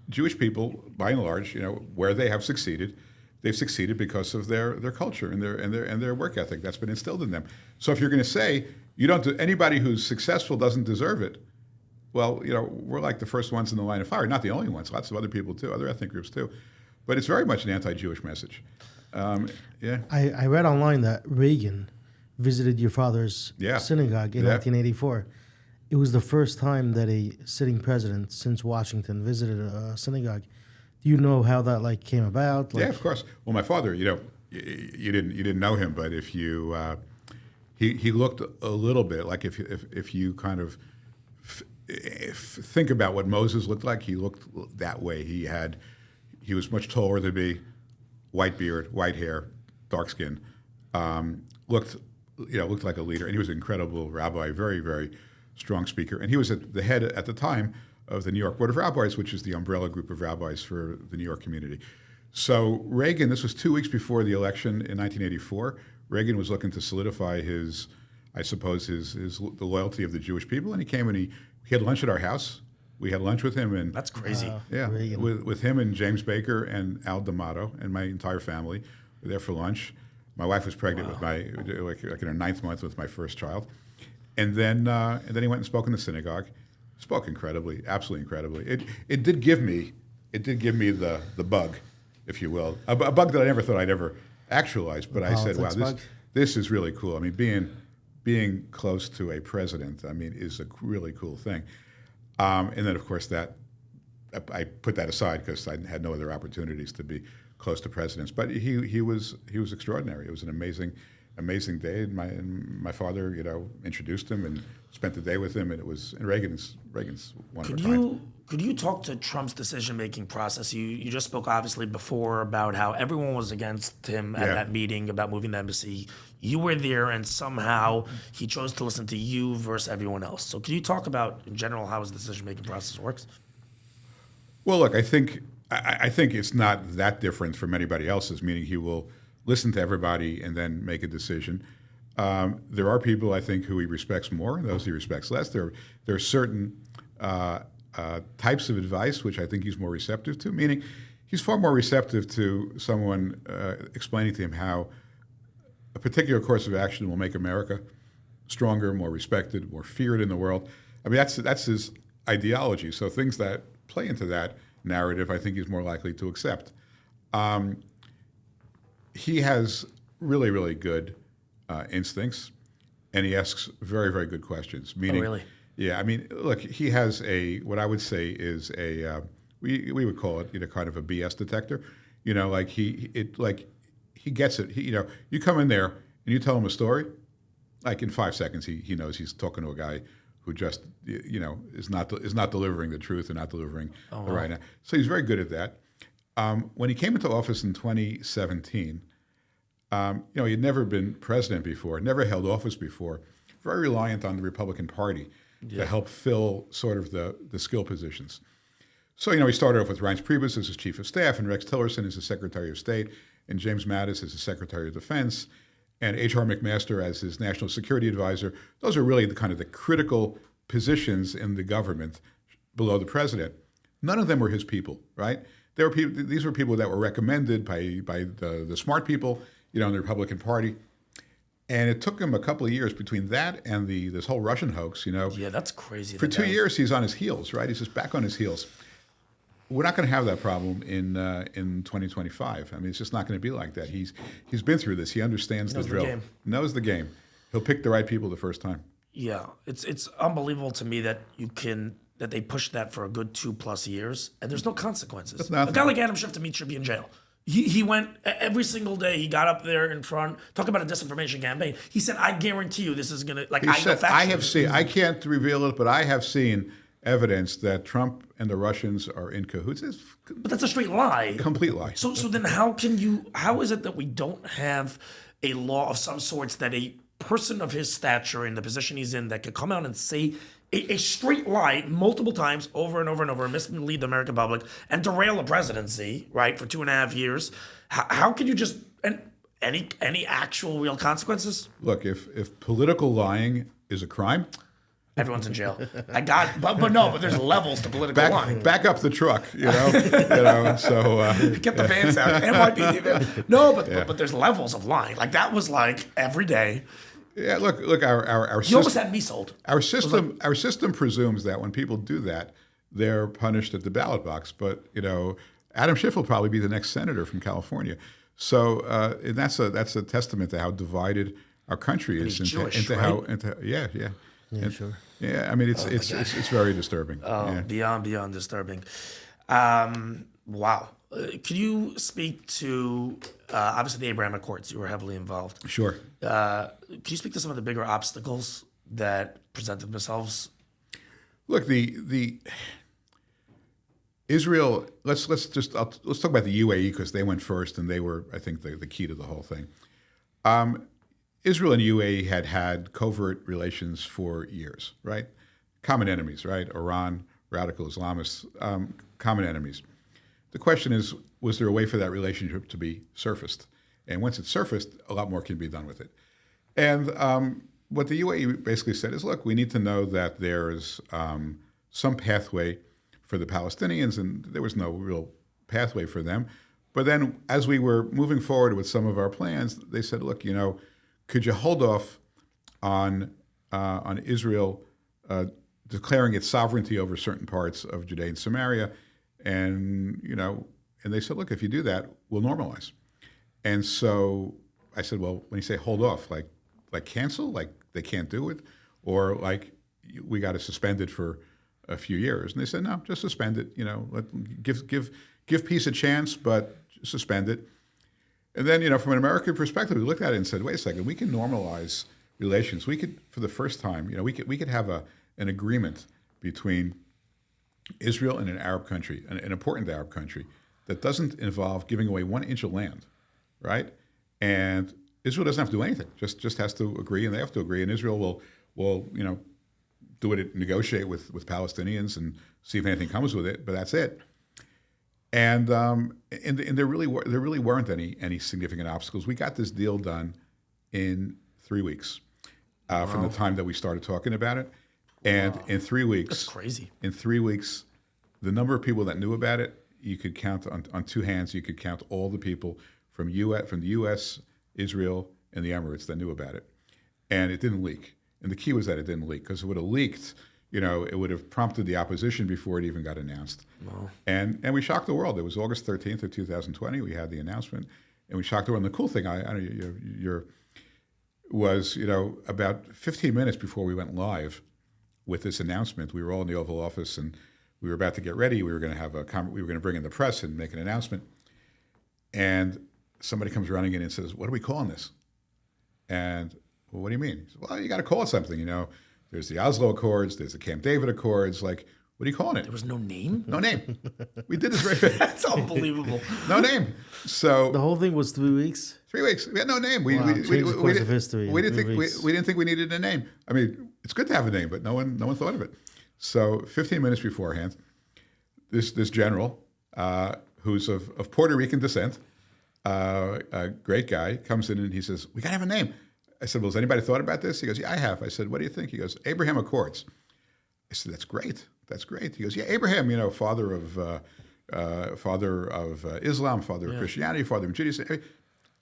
Jewish people, by and large, where they have succeeded, they've succeeded because of their culture and their work ethic that's been instilled in them. So if you're going to say anybody who's successful doesn't deserve it, well, we're like the first ones in the line of fire. Not the only ones. Lots of other people too, other ethnic groups too. But it's very much an anti-Jewish message. I read online that Reagan visited your father's synagogue in 1984. It was the first time that a sitting president since Washington visited a synagogue. Do you know how that came about? Yeah, of course. Well, my father, you didn't know him, but if you he looked a little bit like if you kind of think about what Moses looked like, he looked that way. He was much taller than me, white beard, white hair, dark skin, looked like a leader, and he was an incredible rabbi, very, very strong speaker, and he was at the head at the time of the New York Board of Rabbis, which is the umbrella group of rabbis for the New York community. So Reagan, this was 2 weeks before the election in 1984. Reagan was looking to solidify the loyalty of the Jewish people, and he came and he had lunch at our house. We had lunch with him, and that's crazy. With him and James Baker and Al D'Amato and my entire family. We were there for lunch. My wife was pregnant with like in her 9th month with my first child, and then he went and spoke in the synagogue. Spoke incredibly, absolutely incredibly. It did give me the bug, if you will, a bug that I never thought I'd ever actualized. But I said, wow, Politics bug. this is really cool. I mean, being close to a president, I mean, is a really cool thing. And then, of course, that I put that aside because I had no other opportunities to be close to presidents. But he was extraordinary. It was an amazing day. And my father, introduced him and spent the day with him. And Reagan's one of a kind. Could you talk to Trump's decision-making process? You just spoke obviously before about how everyone was against him at that meeting about moving the embassy. You were there, and somehow he chose to listen to you versus everyone else. So could you talk about, in general, how his decision-making process works? Well, look, I think it's not that different from anybody else's, meaning he will listen to everybody and then make a decision. There are people, I think, who he respects more and those he respects less. There are certain types of advice which I think he's more receptive to, meaning he's far more receptive to someone explaining to him how a particular course of action will make America stronger, more respected, more feared in the world. I mean, that's his ideology. So things that play into that narrative, I think he's more likely to accept. He has really, really good instincts, and he asks very, very good questions. Meaning, oh, really? Yeah, I mean, look, he has what I would say is we would call it, kind of a BS detector. Like he gets it. You come in there and you tell him a story, like in 5 seconds, he knows he's talking to a guy who just, is not delivering the truth and not delivering the right. So he's very good at that. When he came into office in 2017, he had never been president before, never held office before, very reliant on the Republican Party to help fill sort of the skill positions. So, he started off with Reince Priebus as his chief of staff, and Rex Tillerson as his Secretary of State, and James Mattis as his Secretary of Defense, and H.R. McMaster as his national security advisor. Those are really the critical positions in the government below the president. None of them were his people, right? These were people that were recommended by the smart people, in the Republican Party. And it took him a couple of years between that and this whole Russian hoax, Yeah, that's crazy. For 2 years, he's on his heels, right? He's just back on his heels. We're not going to have that problem in 2025. I mean, it's just not going to be like that. He's been through this. He understands the drill. Knows the game. He'll pick the right people the first time. Yeah, it's unbelievable to me that they pushed that for a good 2+ years, and there's no consequences. A guy like Adam Schiff, to me, should be in jail. He went every single day. He got up there in front, talk about a disinformation campaign. He said, "I guarantee you, this is gonna I have seen. I can't reveal it, but I have seen evidence that Trump and the Russians are in cahoots." But that's a straight lie. Complete lie. So then how is it that we don't have a law of some sorts that a person of his stature in the position he's in that could come out and say a straight lie multiple times over and over and over, mislead the American public and derail a presidency, right, for 2.5 years? How can you just any actual real consequences? Look, if political lying is a crime, everyone's in jail. But there's levels to political lying. Back up the truck, So get the vans out. NYPD. No, but there's levels of lying. Like that was like every day. Yeah, look. Our you almost had me sold. Our system presumes that when people do that, they're punished at the ballot box. But Adam Schiff will probably be the next senator from California. So and that's a testament to how divided our country is. He's Jewish, right? Yeah, sure. Yeah, I mean it's very disturbing. Oh, beyond disturbing. Wow. Could you speak to obviously the Abraham Accords? You were heavily involved. Sure. Could you speak to some of the bigger obstacles that presented themselves? Look, the Israel. Let's talk about the UAE because they went first and they were, I think, the key to the whole thing. Israel and UAE had covert relations for years, right? Common enemies, right? Iran, radical Islamists, common enemies. The question is, was there a way for that relationship to be surfaced? And once it's surfaced, a lot more can be done with it. And what the UAE basically said is, look, we need to know that there is some pathway for the Palestinians, and there was no real pathway for them. But then as we were moving forward with some of our plans, they said, look, could you hold off on Israel declaring its sovereignty over certain parts of Judea and Samaria? And they said, look, if you do that, we'll normalize. And so I said, well, when you say hold off, like cancel, like they can't do it, or like we got to suspend it for a few years. And they said, no, just suspend it. Give peace a chance, but suspend it. And then, from an American perspective, we looked at it and said, wait a second, we can normalize relations. We could, for the first time, we could have an agreement between Israel and an Arab country, an important Arab country, that doesn't involve giving away 1 inch of land, right? And Israel doesn't have to do anything; just has to agree, and they have to agree. And Israel will do it, negotiate with Palestinians, and see if anything comes with it. But that's it. And there really weren't any significant obstacles. We got this deal done in 3 weeks from the time that we started talking about it. And in 3 weeks, that's crazy. In 3 weeks, the number of people that knew about it, you could count on 2 hands. You could count all the people from the U.S., Israel, and the Emirates that knew about it, and it didn't leak. And the key was that it didn't leak, because if it would have leaked, it would have prompted the opposition before it even got announced. Wow. And we shocked the world. It was August 13th of 2020. We had the announcement, and we shocked the world. And the cool thing, was about 15 minutes before we went live with this announcement, we were all in the Oval Office, and we were about to get ready. We were going to we were going to bring in the press and make an announcement. And somebody comes running in and says, "What are we calling this?" And, well, what do you mean? He said, well, you got to call it something. There's the Oslo Accords, there's the Camp David Accords. Like, what are you calling it? There was no name? No name. We did this very That's unbelievable. No name. So The whole thing was 3 weeks? 3 weeks. We had no name. We Changed the course of history. We didn't think we needed a name. I mean, it's good to have a name, but no one thought of it. So 15 minutes beforehand, this general, who's of Puerto Rican descent, a great guy, comes in and he says, "We got to have a name." I said, "Well, has anybody thought about this?" He goes, "Yeah, I have." I said, "What do you think?" He goes, "Abraham Accords." I said, "That's great. That's great." He goes, "Yeah, Abraham, father of Islam, father of Christianity, father of Judaism." I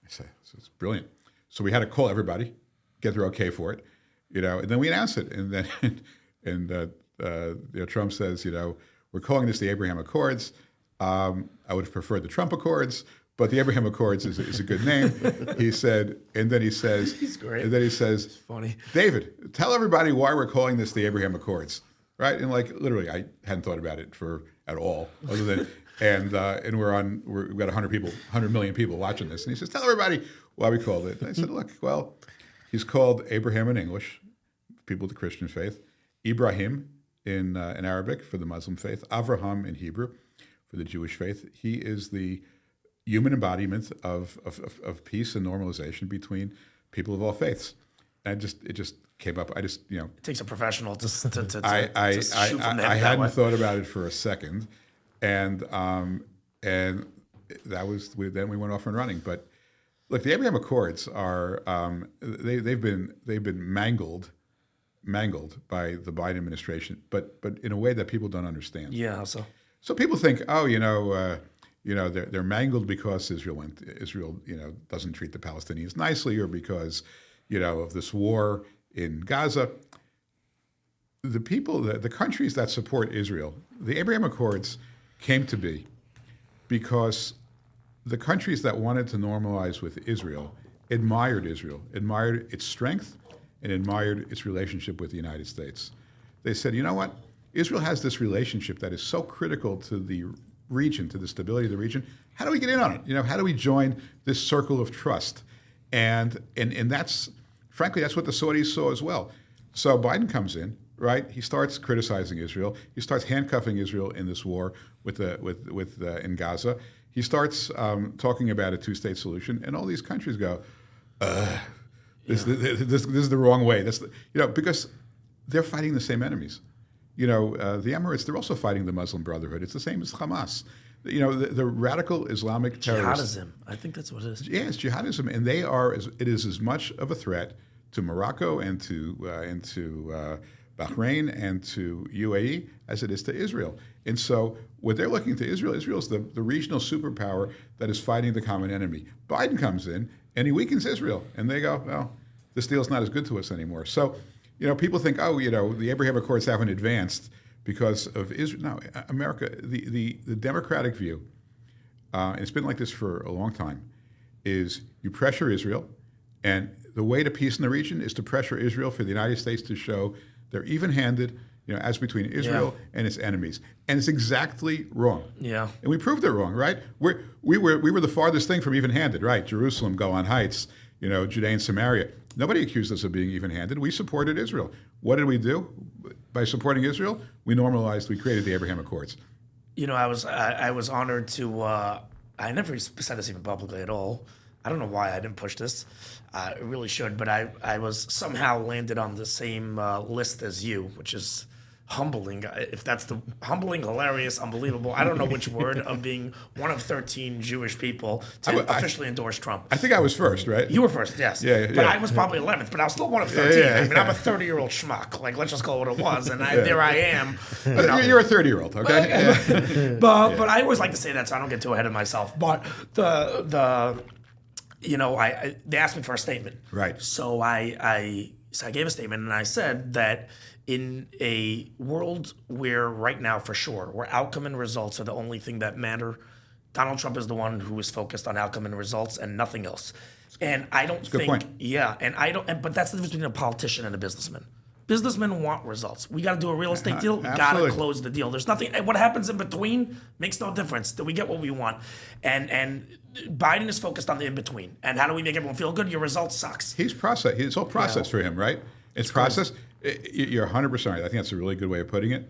said, "It's brilliant." So we had to call everybody, get their okay for it, and then we announced it. And then Trump says, "We're calling this the Abraham Accords. I would have preferred the Trump Accords, but the Abraham Accords is a good name." He said, and then he says, "He's great." And then he says, "It's funny, David, tell everybody why we're calling this the Abraham Accords." Right? And literally, I hadn't thought about it at all, other than and we've got 100 million people watching this, and he says, "Tell everybody why we called it." And I said, "Look, well, he's called Abraham in English, people of the Christian faith, Ibrahim in Arabic for the Muslim faith, Avraham in Hebrew for the Jewish faith. He is the human embodiment of of peace and normalization between people of all faiths." And it just came up. I just it takes a professional to shoot from I hadn't thought about it for a second, and that was then we went off and running. But look, the Abraham Accords are they've been mangled by the Biden administration, but in a way that people don't understand. Yeah, how so? So people think, they're mangled because Israel doesn't treat the Palestinians nicely, or because of this war in Gaza. The people, the countries that support Israel, the Abraham Accords came to be because the countries that wanted to normalize with Israel admired its strength, and admired its relationship with the United States. They said, you know what? Israel has this relationship that is so critical to the region, to the stability of the region. How do we get in on it? How do we join this circle of trust? And that's, frankly, that's what the Saudis saw as well. So Biden comes in, right? He starts criticizing Israel. He starts handcuffing Israel in this war in Gaza. He starts talking about a two-state solution, and all these countries go, this is the wrong way. Because they're fighting the same enemies. The Emirates, they're also fighting the Muslim Brotherhood. It's the same as Hamas. The radical Islamic terrorists. Jihadism. I think that's what it is. Yeah, it's jihadism, and it is as much of a threat to Morocco and to Bahrain and to UAE as it is to Israel. And so what they're looking to Israel is the regional superpower that is fighting the common enemy. Biden comes in and he weakens Israel, and they go, well, this deal's not as good to us anymore. So, people think, the Abraham Accords haven't advanced because of Israel. No, America, the democratic view, and it's been like this for a long time, is you pressure Israel, and the way to peace in the region is to pressure Israel for the United States to show they're even-handed, as between Israel and its enemies. And it's exactly wrong. Yeah. And we proved it wrong, right? We were the farthest thing from even-handed, right? Jerusalem, Golan Heights, Judea and Samaria. Nobody accused us of being even-handed. We supported Israel. What did we do? By supporting Israel, we created the Abraham Accords. I was honored to. I never said this even publicly at all. I don't know why I didn't push this. I really should, but I was somehow landed on the same list as you, which is humbling. If that's the humbling, hilarious, unbelievable. I don't know which word of being one of 13 Jewish people to officially endorse Trump. I think I was first, right? You were first, yes. Yeah. But I was probably 11th, but I was still one of 13. Yeah. I mean, I'm a 30-year-old schmuck. Like, let's just call it what it was. And there I am. You're a 30-year-old, okay? But I always like to say that so I don't get too ahead of myself. But they asked me for a statement. Right. So I gave a statement, and I said that in a world where right now, for sure, where outcome and results are the only thing that matter, Donald Trump is the one who is focused on outcome and results and nothing else. And I don't think, good point. Yeah, and I don't. But that's the difference between a politician and a businessman. Businessmen want results. We got to do a real estate deal. Got to close the deal. There's nothing. What happens in between makes no difference. Do we get what we want? And Biden is focused on the in between. And how do we make everyone feel good? Your result sucks. He's process. It's all process for him, right? It's process. You're 100% right. I think that's a really good way of putting it.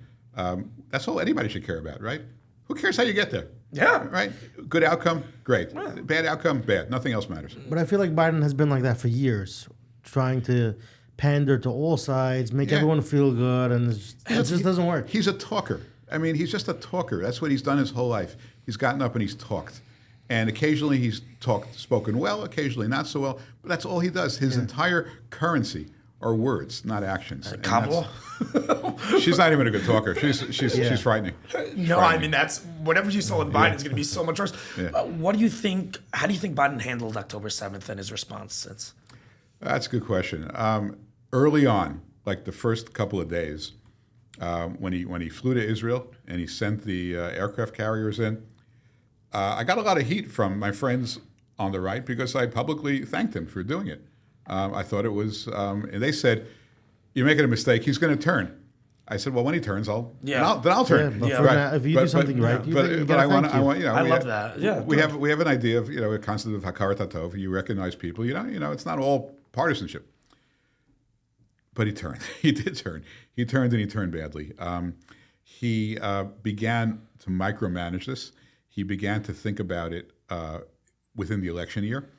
That's all anybody should care about, right? Who cares how you get there? Yeah. Right? Good outcome, great. Bad outcome, bad. Nothing else matters. But I feel like Biden has been like that for years, trying to pander to all sides, make everyone feel good, and it just doesn't work. He's a talker. I mean, he's just a talker. That's what he's done his whole life. He's gotten up and he's talked. And occasionally he's spoken well, occasionally not so well, but that's all he does. His entire currency are words, not actions. Kamala? She's not even a good talker. She's frightening. I mean, that's whatever you saw in Biden is going to be so much worse. Yeah. What do you think? How do you think Biden handled October 7th and his response since? That's a good question. Early on, like the first couple of days, when he flew to Israel and he sent the aircraft carriers in, I got a lot of heat from my friends on the right because I publicly thanked him for doing it. I thought it was, and they said, "You're making a mistake. He's going to turn." I said, "Well, when he turns, I'll turn." Yeah, but if you do something right, I want, I love that. Yeah, we have an idea of a concept of hakarat hatov. You recognize people. It's not all partisanship. But he turned. He did turn. He turned, and he turned badly. He began to micromanage this. He began to think about it within the election year.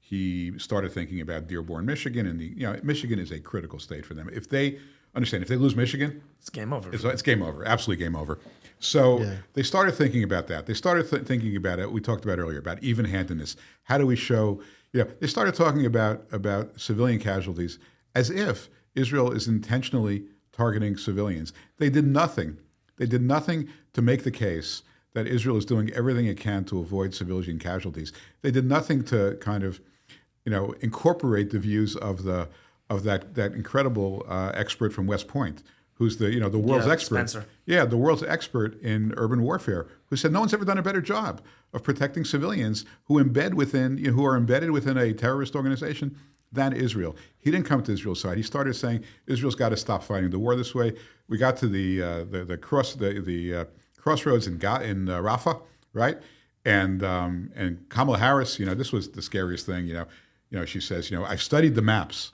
He started thinking about Dearborn, Michigan, and Michigan is a critical state for them. If they lose Michigan, it's game over. It's game over, absolutely game over. So they started thinking about that. They started thinking about it. We talked about earlier about even-handedness. How do we show? They started talking about civilian casualties as if Israel is intentionally targeting civilians. They did nothing. They did nothing to make the case that Israel is doing everything it can to avoid civilian casualties. They did nothing to kind of, incorporate the views of that incredible expert from West Point, who's the world's expert. Spencer. Yeah, the world's expert in urban warfare, who said no one's ever done a better job of protecting civilians who are embedded within a terrorist organization than Israel. He didn't come to Israel's side. He started saying Israel's got to stop fighting the war this way. We got to the crossroads in Rafah, right? And Kamala Harris, this was the scariest thing. She says, I've studied the maps,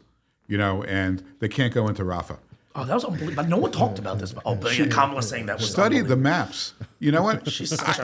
and they can't go into Rafah. Oh, that was unbelievable. No one talked about this. Oh, but Kamala saying that was study the maps. You know what?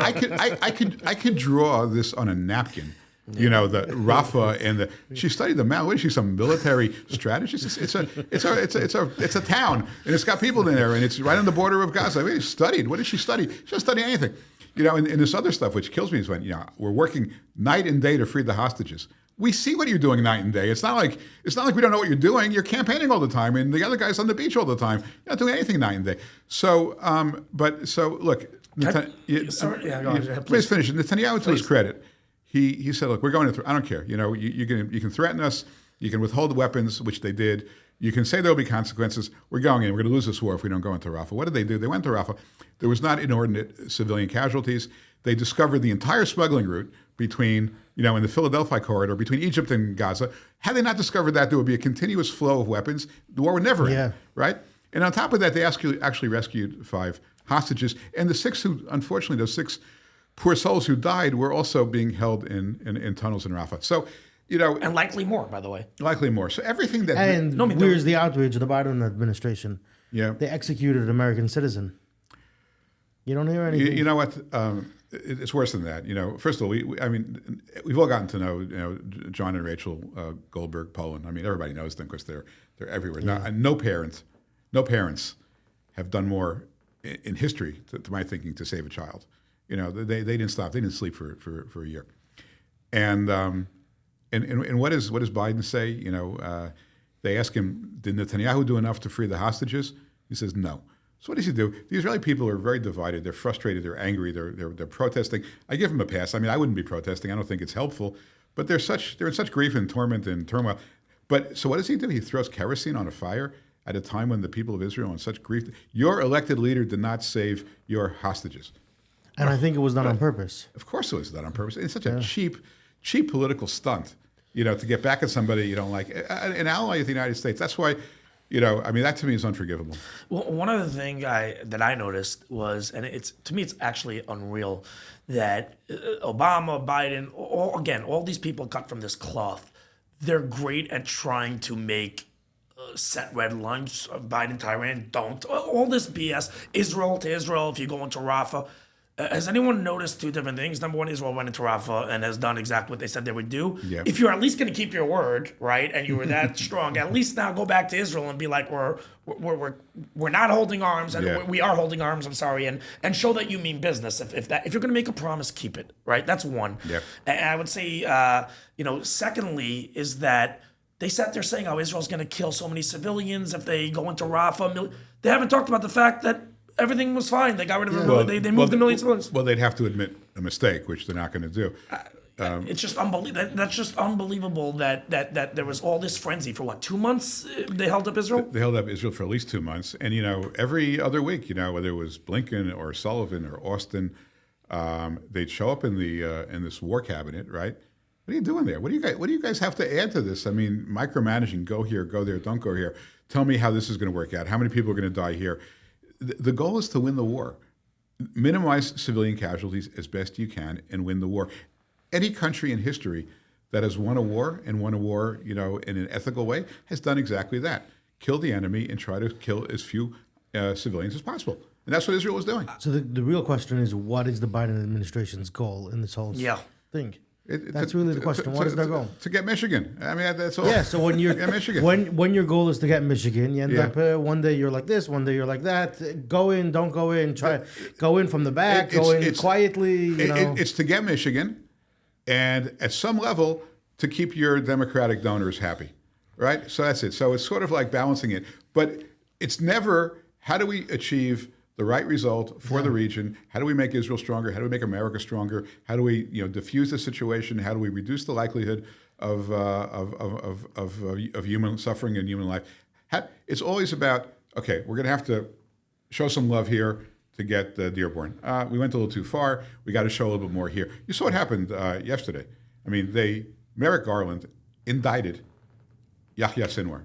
I could draw this on a napkin. The Rafah and she studied the map. What is she? Some military strategist? It's a town, and it's got people in there, and it's right on the border of Gaza. She studied. What did she study? She didn't study anything. And this other stuff, which kills me, is when we're working night and day to free the hostages. We see what you're doing night and day. It's not like we don't know what you're doing. You're campaigning all the time, and the other guy's on the beach all the time. You're not doing anything night and day. So, look. Please finish. Netanyahu, to his credit, he said, "Look, we're going to. I don't care. You can threaten us. You can withhold the weapons, which they did. You can say there'll be consequences. We're going in. We're going to lose this war if we don't go into Rafah." What did they do? They went to Rafah. There was not inordinate civilian casualties. They discovered the entire smuggling route between, in the Philadelphia corridor between Egypt and Gaza. Had they not discovered that, there would be a continuous flow of weapons. The war would never end, right? And on top of that, they actually rescued 5 hostages. And the 6 who, unfortunately, those 6 poor souls who died were also being held in tunnels in Rafah. So, and likely more, by the way. Likely more. So everything that... And where's the outrage of the Biden administration? Yeah. They executed an American citizen. You don't hear anything. You know what? It's worse than that. First of all, we've all gotten to know, John and Rachel Goldberg Poland. I mean, everybody knows them because they're everywhere. Yeah. No parents have done more in history, to my thinking, to save a child. They didn't stop. They didn't sleep for a year. And what does Biden say? They ask him, did Netanyahu do enough to free the hostages? He says no. So what does he do? The Israeli people are very divided. They're frustrated. They're angry. They're protesting. I give them a pass. I mean, I wouldn't be protesting. I don't think it's helpful. But they're in such grief and torment and turmoil. But so what does he do? He throws kerosene on a fire at a time when the people of Israel are in such grief. Your elected leader did not save your hostages. And I think it was done on purpose. Of course it was done on purpose. It's such a cheap political stunt, to get back at somebody you don't like. An ally of the United States. That's why, that to me is unforgivable. Well, one other thing that I noticed was, and to me it's actually unreal, that Obama, Biden, all these people cut from this cloth. They're great at trying to make set red lines. Biden, Tehran, don't. All this BS. Israel to Israel, if you go into Rafah. Has anyone noticed 2 different things? Number one, Israel went into Rafah and has done exactly what they said they would do. Yeah. If you're at least going to keep your word, right, and you were that strong, at least now go back to Israel and be like, we're not holding arms, and we are holding arms. I'm sorry, and show that you mean business. If you're going to make a promise, keep it, right? That's one. Yeah. And I would say, secondly, is that they sat there saying, Israel's going to kill so many civilians if they go into Rafah. They haven't talked about the fact that everything was fine. They got rid of they moved the millions of civilians. Well, they'd have to admit a mistake, which they're not going to do. It's just unbelievable. That's just unbelievable that there was all this frenzy for 2 months. They held up Israel. They held up Israel for at least 2 months, and every other week, whether it was Blinken or Sullivan or Austin, they'd show up in this war cabinet, right? What are you doing there? What do you guys have to add to this? I mean, micromanaging. Go here, go there, don't go here. Tell me how this is going to work out. How many people are going to die here? The goal is to win the war. Minimize civilian casualties as best you can and win the war. Any country in history that has won a war in an ethical way has done exactly that. Kill the enemy and try to kill as few civilians as possible. And that's what Israel was doing. So the real question is, what is the Biden administration's goal in this whole thing? That's really the question. What is their goal? To get Michigan. I mean, that's all. Yeah. So when you're Michigan. when your goal is to get Michigan, you end up one day you're like this, one day you're like that. Go in, don't go in. Go in from the back. Go in quietly. It's to get Michigan, and at some level to keep your Democratic donors happy, right? So that's it. So it's sort of like balancing it, but it's never how do we achieve the right result for the region. How do we make Israel stronger? How do we make America stronger? How do we, diffuse the situation? How do we reduce the likelihood of human suffering and human life? It's always about, okay, we're going to have to show some love here to get Dearborn. We went a little too far. We got to show a little bit more here. You saw what happened yesterday. I mean, Merrick Garland indicted Yahya Sinwar.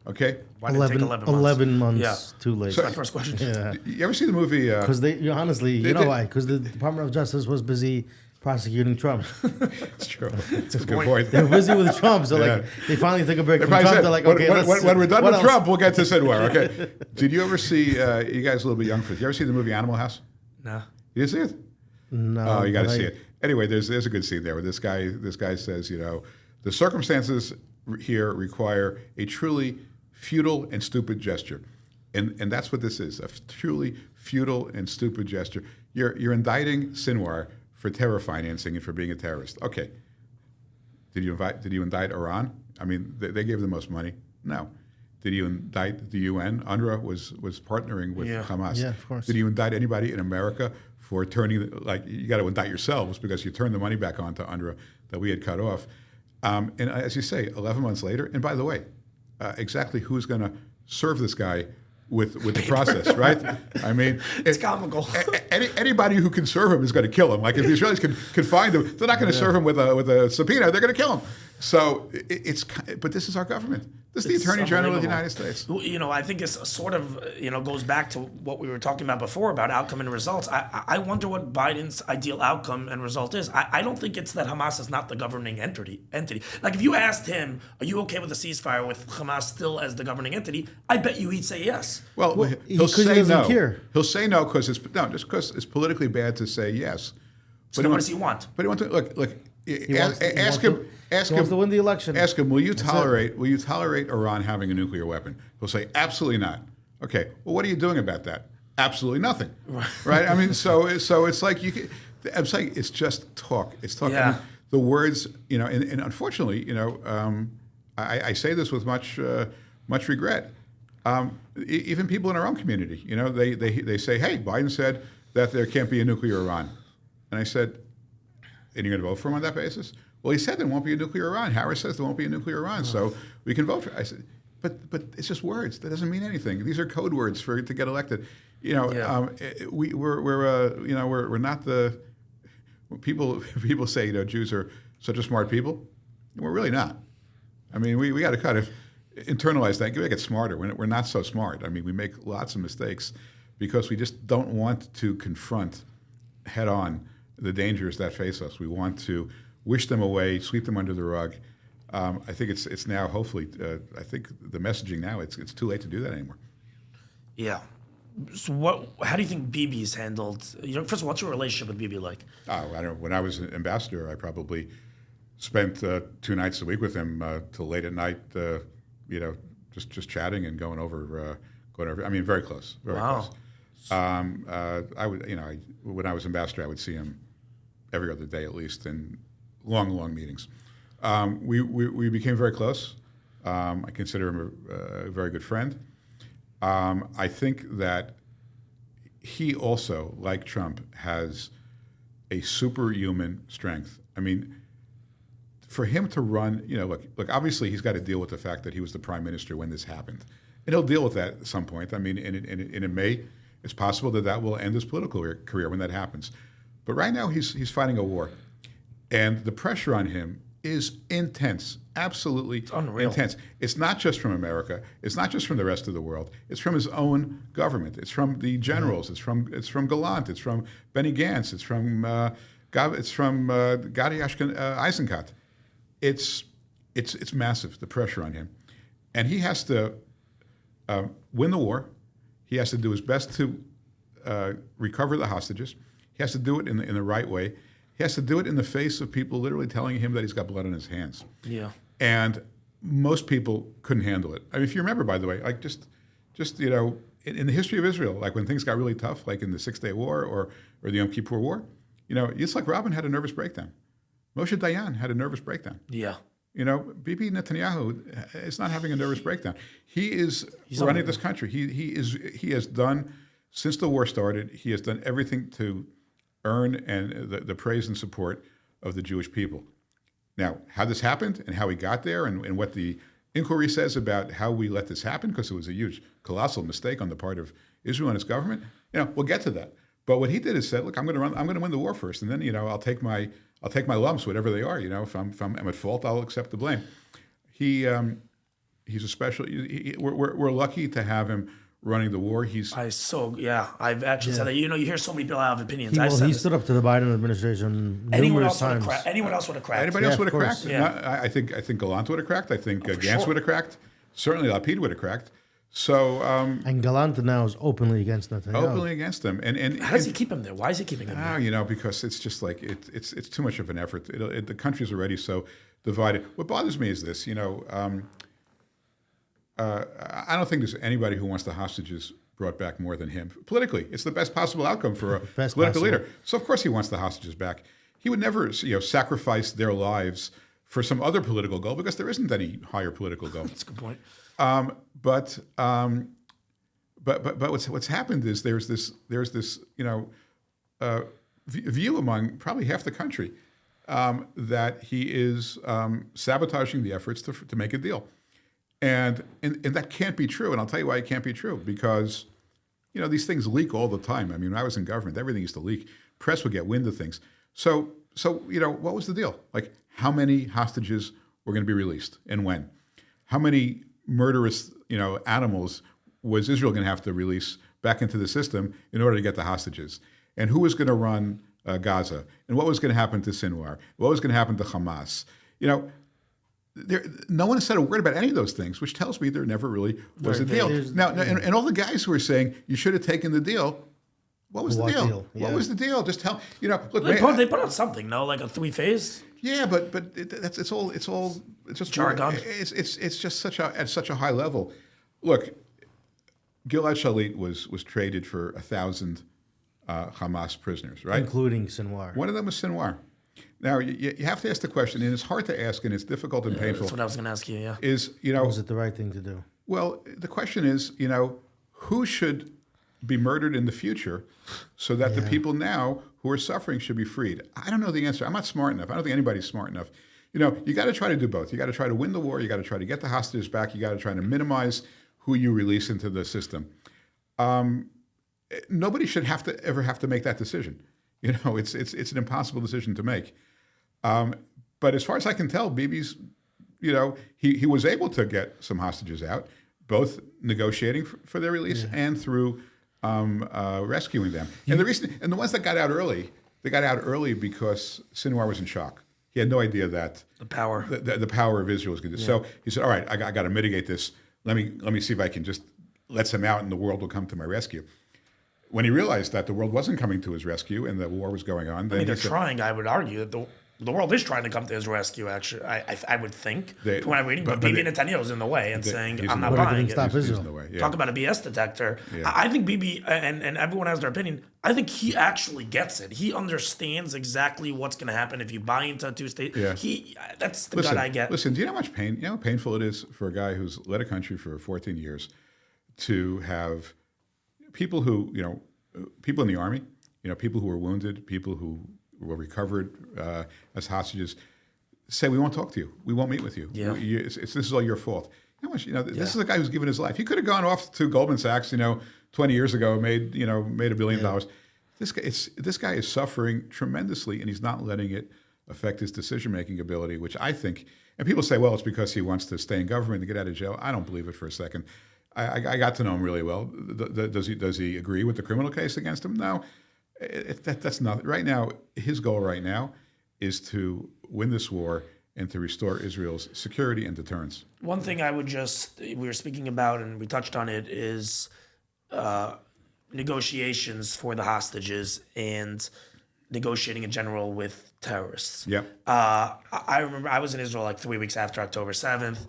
Okay, why did it take 11 months too late. That's my first question. Yeah, you ever see the movie? Because why? Because the Department of Justice was busy prosecuting Trump. It's true. It's a good point. They're busy with Trump, so they finally take a break from Trump. They're like, okay, when we're done with Trump, we'll get to Sinwar. Okay. Did you ever see? You guys a little bit young for this. You ever see the movie Animal House? No. You didn't see it? No. Oh, you got to see it. Anyway, there's a good scene there where this guy says, the circumstances here require a truly futile and stupid gesture. And that's what this is, a truly futile and stupid gesture. You're indicting Sinwar for terror financing and for being a terrorist. Okay. Did you indict Iran? I mean, they gave the most money. No. Did you indict the UN? UNRWA was partnering with Hamas. Yeah, of course. Did you indict anybody in America for turning, you got to indict yourselves because you turned the money back onto UNRWA that we had cut off. And as you say, 11 months later, and by the way, exactly who's going to serve this guy with the process, right? I mean, It's comical. Anybody who can serve him is going to kill him. Like if the Israelis can find him, they're not going to serve him with a subpoena. They're going to kill him. So but this is our government. This is the Attorney General of the United States. You know, I think it's sort of, goes back to what we were talking about before about outcome and results. I wonder what Biden's ideal outcome and result is. I don't think it's that Hamas is not the governing entity. Like if you asked him, are you okay with a ceasefire with Hamas still as the governing entity? I bet you he'd say yes. Well, he'll say no. He'll say no because just because it's politically bad to say yes. So what does he want? But he wants to look. Ask him. He wants to win the election. Ask him, will you tolerate Iran having a nuclear weapon? He'll say, absolutely not. Okay, well, what are you doing about that? Absolutely nothing. Right? I mean, so it's like I'm saying it's just talk. It's talk. Yeah. I mean, the words, and unfortunately, I say this with much regret. Even people in our own community, they say, hey, Biden said that there can't be a nuclear Iran. And I said, and you're going to vote for him on that basis? Well, he said there won't be a nuclear Iran. Harris says there won't be a nuclear Iran, so we can vote for it. I said, but it's just words. That doesn't mean anything. These are code words to get elected. We're not the people say Jews are such a smart people. We're really not. I mean, we got to kind of internalize that. We got to get smarter. We're not so smart. I mean, we make lots of mistakes because we just don't want to confront head on the dangers that face us. We want to wish them away, sweep them under the rug. I think it's now hopefully. I think the messaging now it's too late to do that anymore. Yeah. So how do you think Bibi's handled? First of all, what's your relationship with Bibi like? Oh, I don't know. When I was an ambassador, I probably spent 2 nights a week with him till late at night. Just chatting and going over. I mean, very close. Very close. I would, when I was ambassador, I would see him every other day at least, in long meetings. We became very close. I consider him a very good friend. I think that he also, like Trump, has a superhuman strength. I mean, for him to run, look, obviously he's got to deal with the fact that he was the prime minister when this happened. And he'll deal with that at some point. I mean, and it may, it's possible that will end his political career when that happens. But right now he's fighting a war. And the pressure on him is intense, absolutely intense. It's not just from America. It's not just from the rest of the world. It's from his own government. It's from the generals. It's from Gallant. It's from Benny Gantz. It's from Gadi Eisenkot. It's massive, the pressure on him, and he has to win the war. He has to do his best to recover the hostages. He has to do it in the right way. He has to do it in the face of people literally telling him that he's got blood on his hands. Yeah. And most people couldn't handle it. I mean, if you remember, by the way, like just in the history of Israel, like when things got really tough, like in the 6-Day War or the Yom Kippur War, Yitzhak Rabin had a nervous breakdown. Moshe Dayan had a nervous breakdown. Yeah. Bibi Netanyahu is not having a nervous breakdown. He's running this country. He has done, since the war started, he has done everything to earn and the praise and support of the Jewish people. Now, how this happened and how he got there and what the inquiry says about how we let this happen, because it was a huge, colossal mistake on the part of Israel and its government, we'll get to that. But what he did is said, look, I'm going to win the war first, and then, I'll take my lumps, whatever they are. If I'm at fault, I'll accept the blame. He's a special. We're lucky to have him running the war. I've actually said that. You hear so many people have opinions. He stood up to the Biden administration numerous times. Anyone else would have cracked. Anybody else would have cracked. Yeah. I think Gallant would have cracked. I think Gantz would have cracked. Certainly Lapid would have cracked. So and Gallant now is openly against Netanyahu. Openly against him. And how does he keep him there? Why is he keeping him there? Because it's just like it's too much of an effort. The country's already so divided. What bothers me is this. I don't think there's anybody who wants the hostages brought back more than him. Politically, it's the best possible outcome for a political leader. So of course he wants the hostages back. He would never, sacrifice their lives for some other political goal, because there isn't any higher political goal. That's a good point. But what's happened is there's this view among probably half the country that he is sabotaging the efforts to make a deal. And that can't be true. And I'll tell you why it can't be true. Because, these things leak all the time. I mean, when I was in government, everything used to leak. Press would get wind of things. So what was the deal? Like, how many hostages were going to be released and when? How many murderous, animals was Israel going to have to release back into the system in order to get the hostages? And who was going to run Gaza? And what was going to happen to Sinwar? What was going to happen to Hamas? No one said a word about any of those things, which tells me there never really was a deal. Now, and all the guys who were saying you should have taken the deal, what was the deal? Yeah. What was the deal? Just tell, look. They put out something, no? Like a 3-phase? Yeah, but it's just jargon. It's just at such a high level. Look, Gilad Shalit was traded for 1,000 Hamas prisoners, right? Including Sinwar. One of them was Sinwar. Now you have to ask the question, and it's hard to ask, and it's difficult and painful. That's what I was going to ask you. Yeah. Was it the right thing to do? Well, the question is, who should be murdered in the future so that the people now who are suffering should be freed? I don't know the answer. I'm not smart enough. I don't think anybody's smart enough. You got to try to do both. You got to try to win the war. You got to try to get the hostages back. You got to try to minimize who you release into the system. Nobody should ever have to make that decision. It's an impossible decision to make. But as far as I can tell, Bibi's, he was able to get some hostages out, both negotiating for their release and through rescuing them. And the ones that got out early, they got out early because Sinwar was in shock. He had no idea that the power of Israel was going to. So he said, "All right, I got to mitigate this. Let me see if I can just let some out, and the world will come to my rescue." When he realized that the world wasn't coming to his rescue and the war was going on, then they're trying. I would argue that the world is trying to come to his rescue. Actually, I would think from what I'm reading, but Bibi Netanyahu is in the way and saying, "I'm not buying it." He's in the way. Talk about a BS detector. Yeah. I think Bibi and everyone has their opinion. I think he actually gets it. He understands exactly what's going to happen if you buy into a two-state. Yeah. That's the gut I get. Listen, do you know how much pain? You know how painful it is for a guy who's led a country for 14 years to have people who, people in the army, people who were wounded, people who were recovered as hostages, say, we won't talk to you. We won't meet with you. Yeah. This is all your fault. How much, this is a guy who's given his life. He could have gone off to Goldman Sachs, 20 years ago, made $1 billion. This guy is suffering tremendously, and he's not letting it affect his decision-making ability, which I think, and people say, well, it's because he wants to stay in government and get out of jail. I don't believe it for a second. I got to know him really well. Does he agree with the criminal case against him? No, that's not right now. His goal right now is to win this war and to restore Israel's security and deterrence. One thing we were speaking about, and we touched on it, is negotiations for the hostages and negotiating in general with terrorists. Yeah. I remember I was in Israel like 3 weeks after October 7th.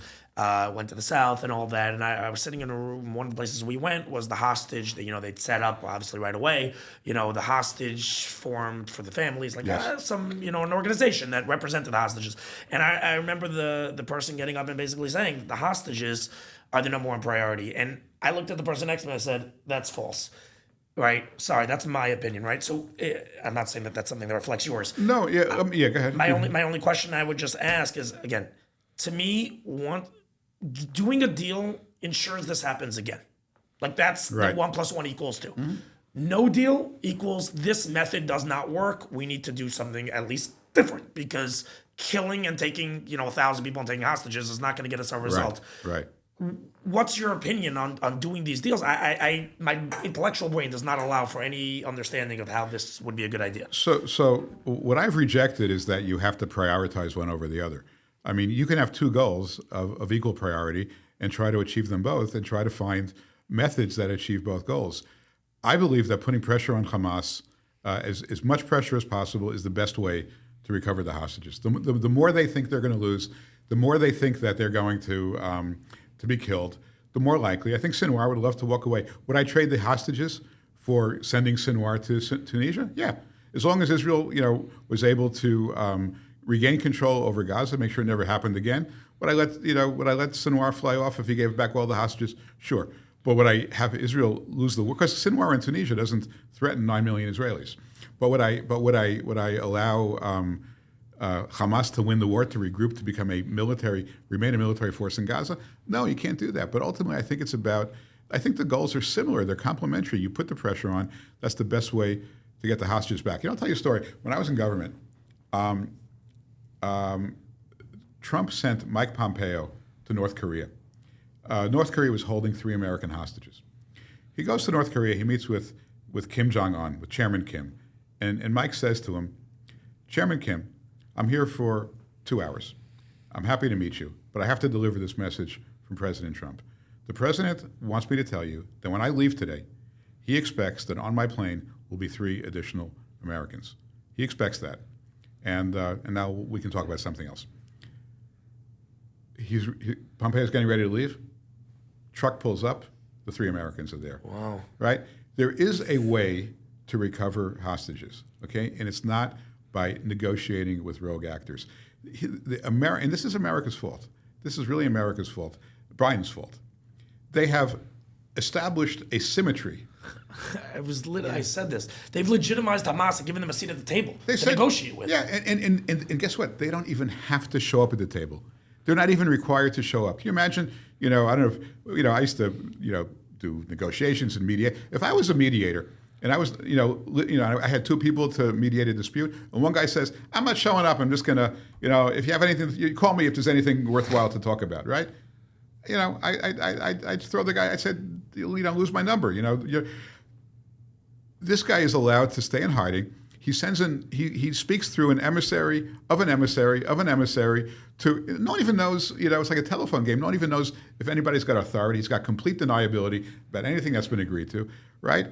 Went to the south and all that, and I was sitting in a room. One of the places we went was the hostage that they'd set up obviously right away. The hostage formed for the families, like an organization that represented the hostages. And I remember the person getting up and basically saying the hostages are the number one priority. And I looked at the person next to me and I said, "That's false." Right? Sorry, that's my opinion, right? So I'm not saying that that's something that reflects yours. No, go ahead. My only question I would just ask is, again, to me, doing a deal ensures this happens again. Like that's right. The 1 + 1 = 2. Mm-hmm. No deal equals this method does not work. We need to do something at least different, because killing and taking 1,000 people and taking hostages is not going to get us a result. Right. What's your opinion on doing these deals? My intellectual brain does not allow for any understanding of how this would be a good idea. So what I've rejected is that you have to prioritize one over the other. I mean, you can have two goals of equal priority and try to achieve them both and try to find methods that achieve both goals. I believe that putting pressure on Hamas, as much pressure as possible, is the best way to recover the hostages. The more they think they're going to lose, the more they think that they're going to be killed, the more likely. I think Sinwar would love to walk away. Would I trade the hostages for sending Sinwar to Tunisia? Yeah. As long as Israel, was able to regain control over Gaza, make sure it never happened again. Would I let Sinwar fly off if he gave back all the hostages? Sure. But would I have Israel lose the war? Because Sinwar in Tunisia doesn't threaten 9 million Israelis. But would I allow Hamas to win the war, to regroup, to become remain a military force in Gaza? No, you can't do that. But ultimately, I think the goals are similar. They're complementary. You put the pressure on. That's the best way to get the hostages back. I'll tell you a story. When I was in government, Trump sent Mike Pompeo to North Korea. North Korea was holding 3 American hostages. He goes to North Korea. He meets with Kim Jong-un, with Chairman Kim. And Mike says to him, Chairman Kim, I'm here for 2 hours. I'm happy to meet you, but I have to deliver this message from President Trump. The president wants me to tell you that when I leave today, he expects that on my plane will be 3 additional Americans. He expects that. And now we can talk about something else. Pompeo's getting ready to leave. Truck pulls up. The 3 Americans are there. Wow. Right? There is a way to recover hostages, okay? And it's not by negotiating with rogue actors. And this is America's fault. This is really America's fault, Biden's fault. They have established a symmetry. I said this. They've legitimized Hamas and given them a seat at the table to negotiate with. Yeah, and guess what? They don't even have to show up at the table. They're not even required to show up. Can you imagine? I don't know if, I used to, do negotiations and media. If I was a mediator and I was, I had 2 people to mediate a dispute, and one guy says, I'm not showing up. I'm just going to, if you have anything, you call me if there's anything worthwhile to talk about, right? I'd throw the guy, I said, lose my number. This guy is allowed to stay in hiding. He speaks through an emissary of an emissary of an emissary to, no one even knows, it's like a telephone game. No one even knows if anybody's got authority. He's got complete deniability about anything that's been agreed to, right?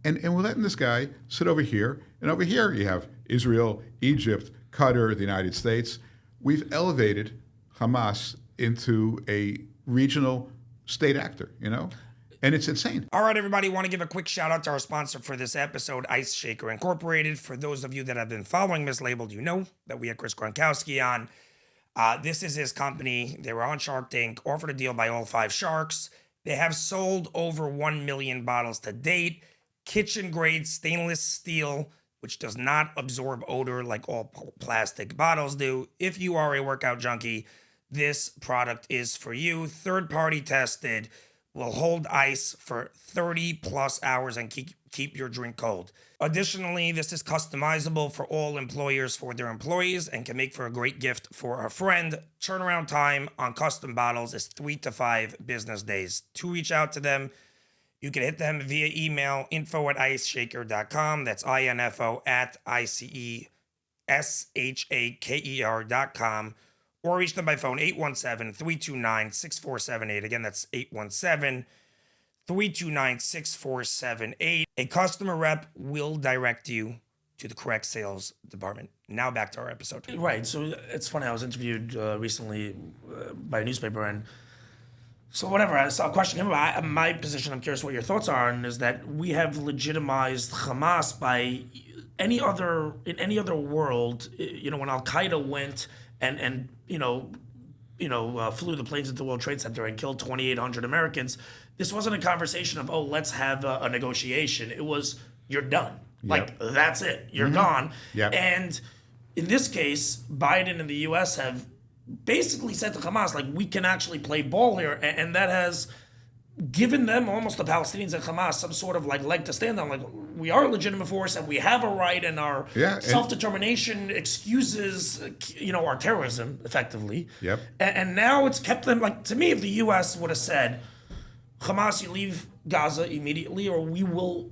And we're letting this guy sit over here. And over here you have Israel, Egypt, Qatar, the United States. We've elevated Hamas into a regional state actor, And it's insane. All right, everybody, want to give a quick shout out to our sponsor for this episode, Ice Shaker Incorporated. For those of you that have been following Mislabeled, you know that we had Chris Gronkowski on. This is his company. They were on Shark Tank, offered a deal by all 5 sharks. They have sold over 1 million bottles to date. Kitchen grade stainless steel, which does not absorb odor like all plastic bottles do. If you are a workout junkie, this product is for you. Third-party tested. Will hold ice for 30 plus hours and keep your drink cold. Additionally, this is customizable for all employers for their employees and can make for a great gift for a friend. Turnaround time on custom bottles is 3 to 5 business days. To reach out to them, you can hit them via email, info@iceshaker.com. That's info at ICESHAKER.com. Or reach them by phone, 817-329-6478. Again, that's 817-329-6478. A customer rep will direct you to the correct sales department. Now back to our episode. Right, so it's funny. I was interviewed recently by a newspaper, and so whatever, I saw a question him about my position. I'm curious what your thoughts are, and is that we have legitimized Hamas by in any other world. When Al Qaeda went and flew the planes into the World Trade Center and killed 2,800 Americans, this wasn't a conversation of, let's have a negotiation. It was, you're done. Like, that's it. You're gone. Yep. And in this case, Biden and the U.S. have basically said to Hamas, like, we can actually play ball here. And that has given them, almost the Palestinians and Hamas, some sort of leg to stand on. Like, we are a legitimate force and we have a right, and our self-determination excuses, our terrorism, effectively. Yep. And now it's kept them, to me, if the U.S. would have said, Hamas, you leave Gaza immediately, or we will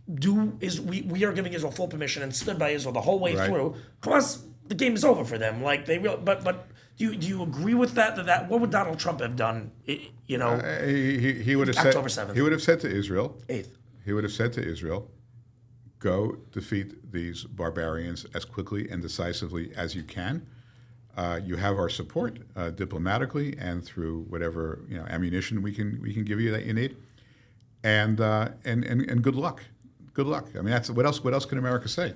we are giving Israel full permission, and stood by Israel the whole way through, Hamas, the game is over for them. But do you agree with that? That what would Donald Trump have done? He would have October said 7th. He would have said to Israel, 8th. He would have said to Israel, go defeat these barbarians as quickly and decisively as you can. You have our support diplomatically and through whatever ammunition we can give you that you need, and good luck. Good luck. I mean, that's what else. What else can America say?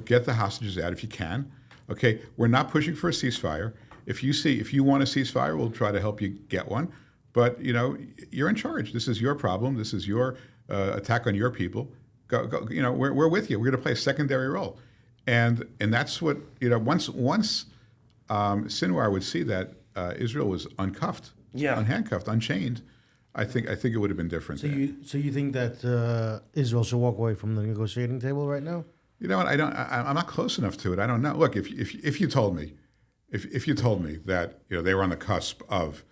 Get the hostages out if you can. Okay, we're not pushing for a ceasefire. If you want a ceasefire, we'll try to help you get one. But you're in charge. This is your problem. This is your attack on your people. Go. We're with you. We're going to play a secondary role. And that's what, once Sinwar would see that Israel was uncuffed, unhandcuffed, unchained, I think it would have been different. So you think that Israel should walk away from the negotiating table right now? You know what? I'm not close enough to it. I don't know. Look, if you told me, if you told me that they were on the cusp of,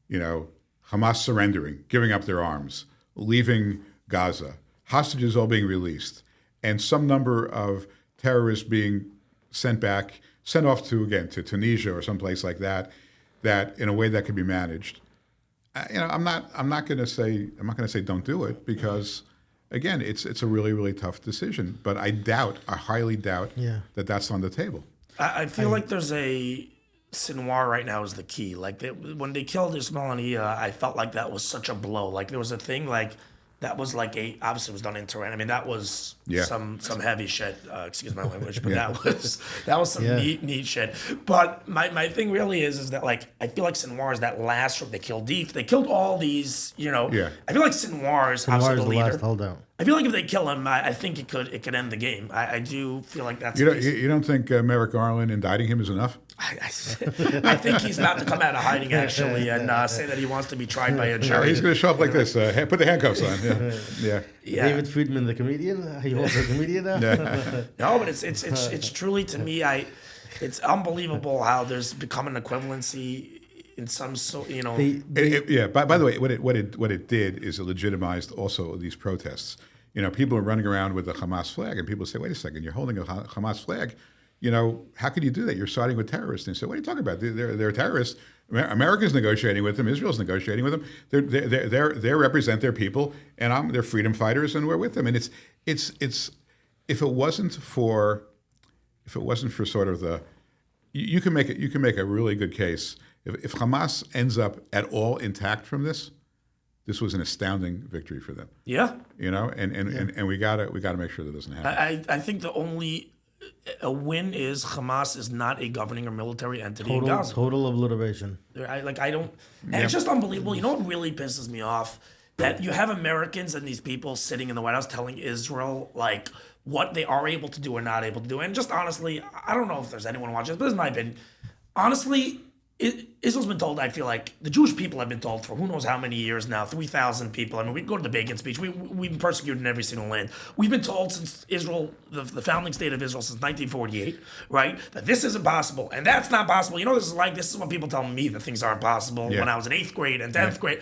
Hamas surrendering, giving up their arms, leaving Gaza, hostages all being released, and some number of terrorists being sent off to Tunisia or someplace like that in a way that could be managed. I'm not going to say don't do it, because again, it's a really, really tough decision. But I highly doubt that that's on the table. I feel like there's a Sinwar right now is the key. Like when they killed Ismail Haniyeh, I felt like that was such a blow. Like there was a thing like that was like obviously it was done in Tehran. I mean that was some heavy shit. Excuse my language, but that was some neat shit. But my thing really is that like I feel like Sinwar is that last group. They killed Deep. They killed all these. I feel like Sinwar is obviously the leader. Last holdout. I feel like if they kill him, I think it could end the game. I do feel like that's. You don't think Merrick Garland indicting him is enough? I think he's about to come out of hiding actually and say that he wants to be tried by a jury. He's going to show up like this. Put the handcuffs on. Yeah. David Friedman, the comedian. He also a comedian now. No, but it's truly to me. It's unbelievable how there's become an equivalency in some sort. By the way, what it did is it legitimized also these protests. People are running around with the Hamas flag, and people say, "Wait a second, you're holding a Hamas flag. How could you do that? You're siding with terrorists." And so, what are you talking about? They're terrorists. America's negotiating with them. Israel's negotiating with them. They represent their people, and they're freedom fighters, and we're with them. And it's if it wasn't for sort of the, you can make a really good case if Hamas ends up at all intact from this. This was an astounding victory for them. Yeah. And we gotta make sure that doesn't happen. I think the only a win is Hamas is not a governing or military entity in Gaza. Total obliteration. It's just unbelievable. You know what really pisses me off? That you have Americans and these people sitting in the White House telling Israel like what they are able to do or not able to do. And just honestly, I don't know if there's anyone watching this, but this is my opinion. Honestly, Israel's been told, I feel like, the Jewish people have been told for who knows how many years now, 3,000 people. I mean, we go to the Bacon speech. We've been persecuted in every single land. We've been told since Israel, the founding state of Israel since 1948, right, that this isn't possible. And that's not possible. This is what people tell me that things aren't possible when I was in 8th grade and 10th grade.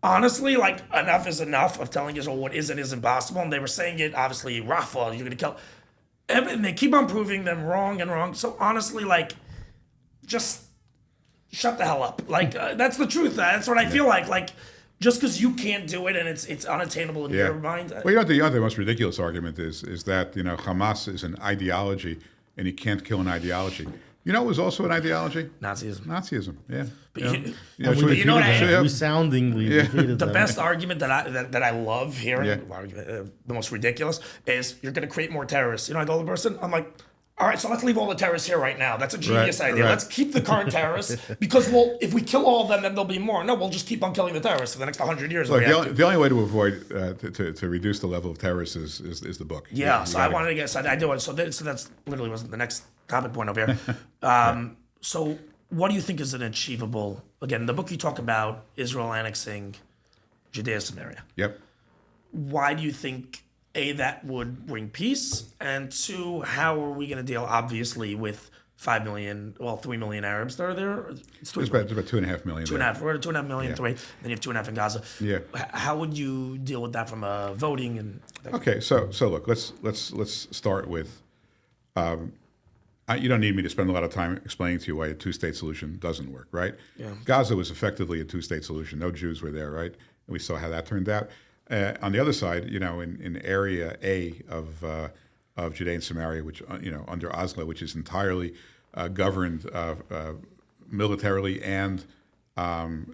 Honestly, like, enough is enough of telling Israel what is and isn't possible. And they were saying it, obviously, Rafah, you're going to kill. And they keep on proving them wrong and wrong. So honestly, like, just shut the hell up. Like, that's the truth. That's what I feel like. Like, just because you can't do it and it's unattainable in your mind. Well, the most ridiculous argument is that, Hamas is an ideology and you can't kill an ideology. It was also an ideology? Nazism, yeah. But you know what resoundingly defeated the them. best argument that I love hearing, the most ridiculous, is you're going to create more terrorists. I told the person, I'm like, all right, so let's leave all the terrorists here right now. That's a genius idea. Right. Let's keep the current terrorists because, if we kill all of them, then there'll be more. No, we'll just keep on killing the terrorists for the next 100 years. Look, the only way to avoid, to reduce the level of terrorists is the book. Yeah, so I wanted to get, I do it. So that's literally was the next topic point over here. So what do you think is an achievable, again, in the book you talk about Israel annexing Judea, Samaria. Yep. Why do you think that would bring peace, and 2, how are we going to deal, obviously, with 3 million Arabs that are there? It's about 2.5 million. We're at 2.5 million, 3. Then you have 2.5 in Gaza. Yeah. How would you deal with that from voting and? Okay, so look, let's start with. You don't need me to spend a lot of time explaining to you why a 2-state solution doesn't work, right? Yeah. Gaza was effectively a 2-state solution. No Jews were there, right? And we saw how that turned out. On the other side, in Area A of Judea and Samaria, which under Oslo, which is entirely governed militarily and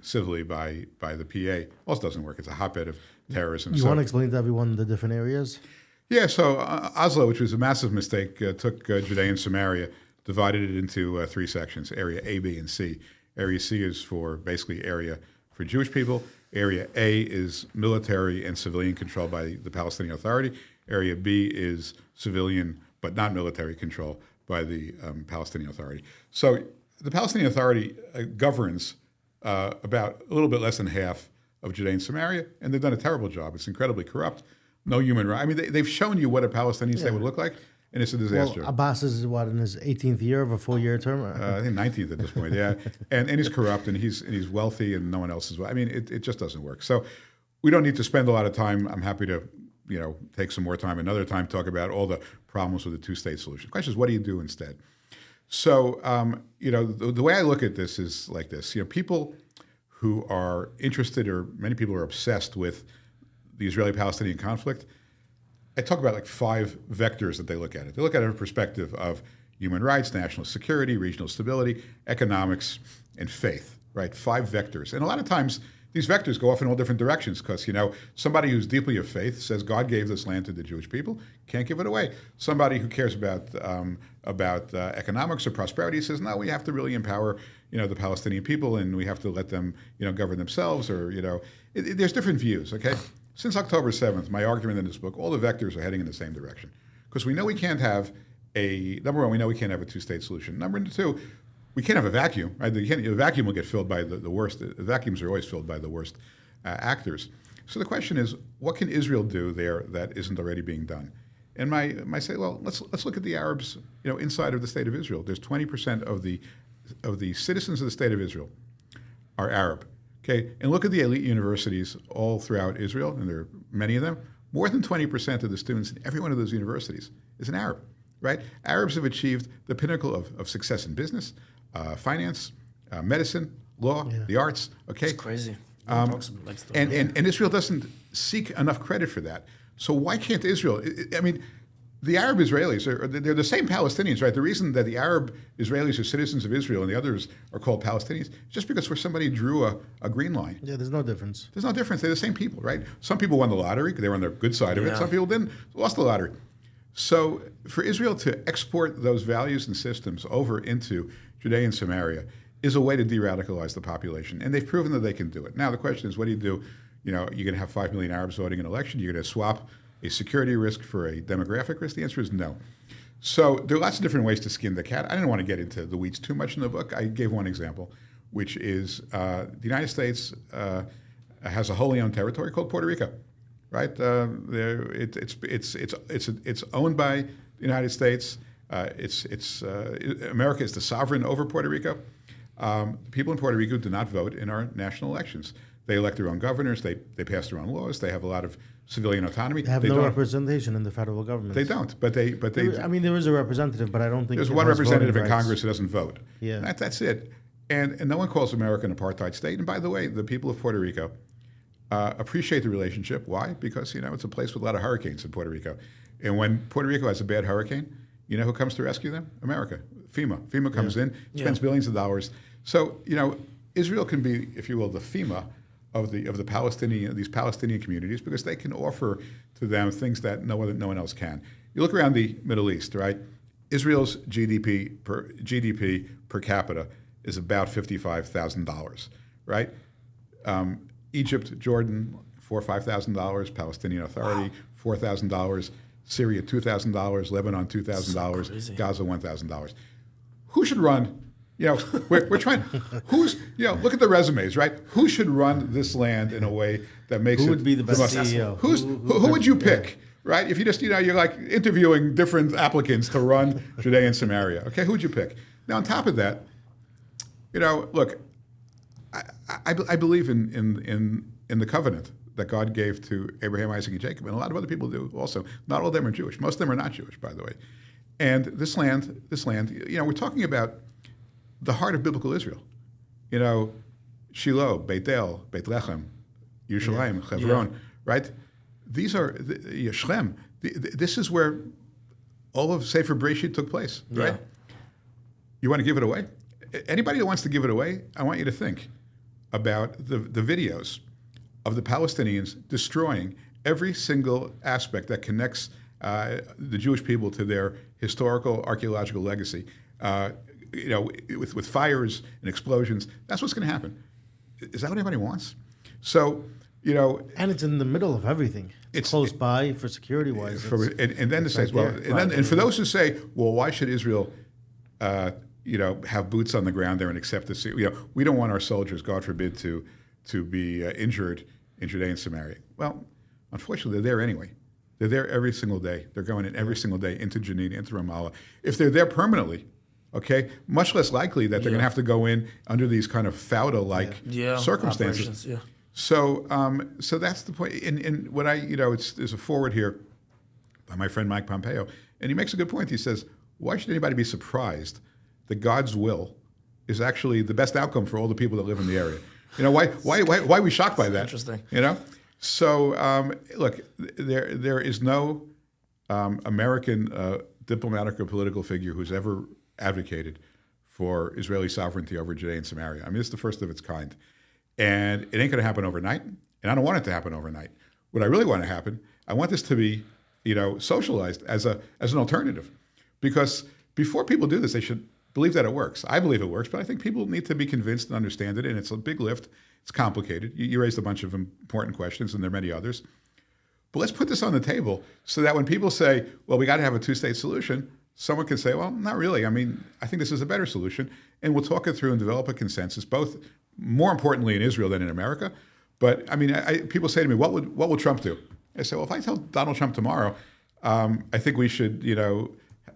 civilly by the PA, also doesn't work. It's a hotbed of terrorism. You want to explain to everyone the different areas? Yeah. So Oslo, which was a massive mistake, took Judea and Samaria, divided it into 3 sections: Area A, B, and C. Area C is basically area for Jewish people. Area A is military and civilian controlled by the Palestinian Authority. Area B is civilian but not military control by the Palestinian Authority. So the Palestinian Authority governs about a little bit less than half of Judea and Samaria, and they've done a terrible job. It's incredibly corrupt, no human rights. I mean, they've shown you what a Palestinian state would look like, and it's a disaster. Well, Habbas is in his 18th year of a 4-year term? I think 19th at this point, yeah. and he's corrupt, and he's wealthy, and no one else is. I mean, it just doesn't work. So we don't need to spend a lot of time. I'm happy to, take some more time another time, talk about all the problems with the two-state solution. The question is, what do you do instead? So, the way I look at this is like this. People who are interested, or many people are obsessed with the Israeli-Palestinian conflict, I talk about like 5 vectors that they look at it. They look at it from a perspective of human rights, national security, regional stability, economics, and faith, right? 5 vectors. And a lot of times, these vectors go off in all different directions because, somebody who's deeply of faith says God gave this land to the Jewish people, can't give it away. Somebody who cares about economics or prosperity says, no, we have to really empower, the Palestinian people, and we have to let them, govern themselves, or, there's different views, okay? Since October 7th, my argument in this book, all the vectors are heading in the same direction. Because we know we can't have number one, we know we can't have a two-state solution. Number 2, we can't have a vacuum, right? The vacuum will get filled by the worst. The vacuums are always filled by the worst actors. So the question is, what can Israel do there that isn't already being done? And my say, well, let's look at the Arabs, inside of the state of Israel. There's 20% of the citizens of the state of Israel are Arab. Okay, and look at the elite universities all throughout Israel, and there are many of them. More than 20% of the students in every one of those universities is an Arab, right? Arabs have achieved the pinnacle of success in business, finance, medicine, law, the arts. Okay, it's crazy. And Israel doesn't seek enough credit for that. So why can't Israel? I mean, the Arab Israelis they're the same Palestinians, right? The reason that the Arab Israelis are citizens of Israel and the others are called Palestinians is just because where somebody drew a green line. Yeah, there's no difference. There's no difference. They're the same people, right? Some people won the lottery; they were on the good side of it. Some people didn't, lost the lottery. So for Israel to export those values and systems over into Judea and Samaria is a way to de-radicalize the population, and they've proven that they can do it. Now the question is, what do you do? You're going to have 5 million Arabs voting in an election. You're going to swap a security risk for a demographic risk? The answer is no. So there are lots of different ways to skin the cat. I didn't want to get into the weeds too much in the book. I gave one example, which is the United States has a wholly owned territory called Puerto Rico, right? It's owned by the United States. America is the sovereign over Puerto Rico. People in Puerto Rico do not vote in our national elections. They elect their own governors. They pass their own laws. They have a lot of civilian autonomy. They have no representation in the federal government. They don't. But they. I mean, there is a representative, but I don't think there's one representative in Congress who doesn't vote. Yeah, that's it. And no one calls America an apartheid state. And by the way, the people of Puerto Rico appreciate the relationship. Why? Because it's a place with a lot of hurricanes in Puerto Rico. And when Puerto Rico has a bad hurricane, you know who comes to rescue them? America. FEMA. FEMA comes in, spends billions of dollars. So Israel can be, if you will, the FEMA of the Palestinian, these Palestinian communities, because they can offer to them things that no one else can. You look around the Middle East, right? Israel's GDP per capita is about $55,000, right? Egypt, Jordan, $4,000 or $5,000. Palestinian Authority, $4,000. Syria, $2,000. Lebanon, $2,000. Gaza, $1,000. Who should run? We're trying. Look at the resumes, right? Who should run this land in a way that makes it? Who would be the best CEO? Who would you pick, right? If you just, you're like interviewing different applicants to run Judea and Samaria. Okay, who would you pick? Now, on top of that, look, I believe in the covenant that God gave to Abraham, Isaac, and Jacob, and a lot of other people do also. Not all of them are Jewish. Most of them are not Jewish, by the way. And this land, we're talking about the heart of biblical Israel. Shiloh, Beit El, Beit Lechem, Yerushalayim, Hebron, right? These are Shlem. This is where all of Sefer Bereshit took place, right? You want to give it away? Anybody who wants to give it away, I want you to think about the videos of the Palestinians destroying every single aspect that connects the Jewish people to their historical archaeological legacy. With fires and explosions, that's what's going to happen. Is that what anybody wants? So, and it's in the middle of everything. It's close by for security wise. And then it says, well, and for those who say, well, why should Israel, have boots on the ground there and accept this? We don't want our soldiers, God forbid, to be injured in Judea and Samaria. Well, unfortunately, they're there anyway. They're there every single day. They're going in every single day into Jenin, into Ramallah. If they're there permanently, okay, much less likely that they're going to have to go in under these kind of Fauda-like circumstances. So that's the point. And what there's a forward here by my friend Mike Pompeo, and he makes a good point. He says, why should anybody be surprised that God's will is actually the best outcome for all the people that live in the area? Why are we shocked by that? Interesting. So look, there is no American diplomatic or political figure who's ever advocated for Israeli sovereignty over Judea and Samaria. I mean, it's the first of its kind. And it ain't going to happen overnight, and I don't want it to happen overnight. What I really want to happen, I want this to be, socialized as an alternative, because before people do this, they should believe that it works. I believe it works, but I think people need to be convinced and understand it, and it's a big lift. It's complicated. You raised a bunch of important questions, and there are many others. But let's put this on the table so that when people say, well, we got to have a two-state solution, someone can say, well, not really. I mean, I think this is a better solution, and we'll talk it through and develop a consensus, both more importantly in Israel than in America. But I mean, people say to me, what will Trump do? I say, well, if I tell Donald Trump tomorrow, I think we should,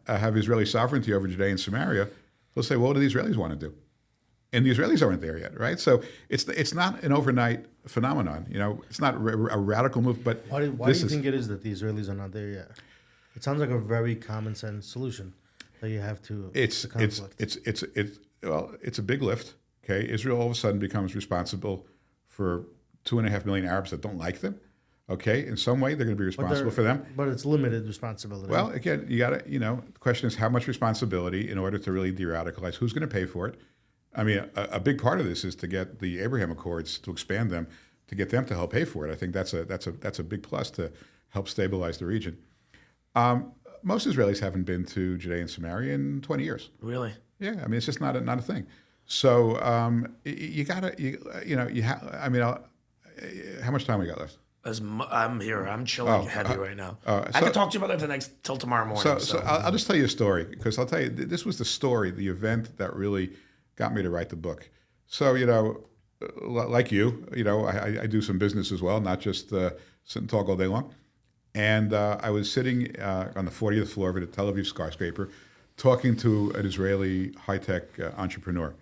have Israeli sovereignty over Judea and Samaria, he'll say, well, what do the Israelis want to do? And the Israelis aren't there yet, right? So it's not an overnight phenomenon. It's not a radical move. But why do you think it is that the Israelis are not there yet? It sounds like a very common sense solution that you have to. It's a big lift. Okay, Israel all of a sudden becomes responsible for 2.5 million Arabs that don't like them. Okay, in some way they're going to be responsible for them. But it's limited responsibility. Well, again, you got to, the question is how much responsibility in order to really de-radicalize. Who's going to pay for it? I mean, a big part of this is to get the Abraham Accords, to expand them, to get them to help pay for it. I think that's a big plus to help stabilize the region. Most Israelis haven't been to Judea and Samaria in 20 years. Really? Yeah, I mean, it's just not a thing. So you gotta, how much time we got left? I'm here. I'm chilling heavy right now. I can talk to you about that till tomorrow morning. So I'll just tell you a story, because I'll tell you, this was the story, the event that really got me to write the book. So, like you, I do some business as well, not just sit and talk all day long. And I was sitting on the 40th floor of a Tel Aviv skyscraper talking to an Israeli high-tech entrepreneur,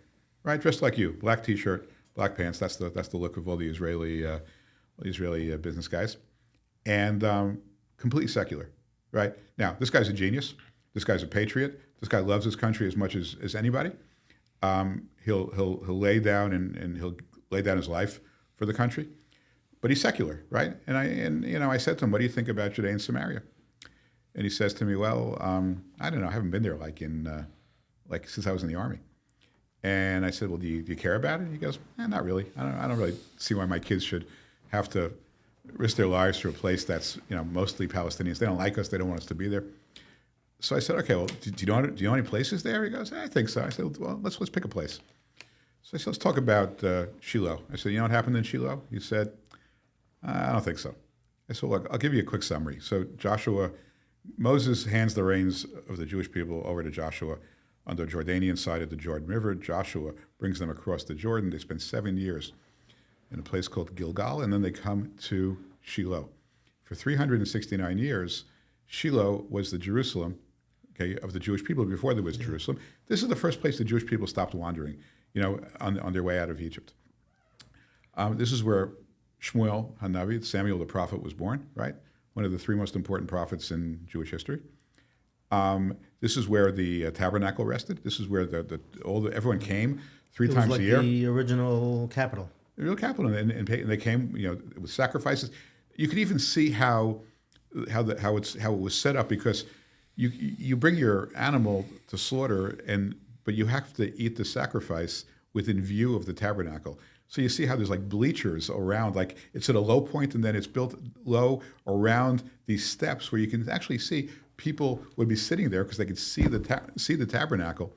right? Dressed like you, black T-shirt, black pants. That's the look of all the Israeli business guys, and completely secular, right? Now, this guy's a genius. This guy's a patriot. This guy loves his country as much as anybody. He'll lay down and he'll lay down his life for the country, but he's secular, right? And I said to him, "What do you think about Judea and Samaria?" And he says to me, "Well, I don't know. I haven't been there like since I was in the army." And I said, "Well, do you care about it?" He goes, "Not really. I don't really see why my kids should have to risk their lives for a place that's mostly Palestinians. They don't like us. They don't want us to be there." So I said, "Okay, well, do you know any places there?" He goes, "I think so." I said, "Well, let's pick a place." So I said, "Let's talk about Shiloh." I said, "You know what happened in Shiloh?" He said, "I don't think so." I said, "Look, I'll give you a quick summary." So Moses hands the reins of the Jewish people over to Joshua on the Jordanian side of the Jordan River. Joshua brings them across the Jordan. They spend 7 years in a place called Gilgal, and then they come to Shiloh. For 369 years, Shiloh was the Jerusalem, of the Jewish people before there was Jerusalem. This is the first place the Jewish people stopped wandering, on their way out of Egypt. This is where Shmuel Hanavi, Samuel the prophet, was born, right? One of the three most important prophets in Jewish history. This is where the tabernacle rested. This is where everyone came three times a year. The original capital. The real capital, and they came, with sacrifices. You could even see how it was set up, because you bring your animal to slaughter, but you have to eat the sacrifice within view of the tabernacle. So you see how there's like bleachers around, like it's at a low point, and then it's built low around these steps where you can actually see people would be sitting there because they could see the tabernacle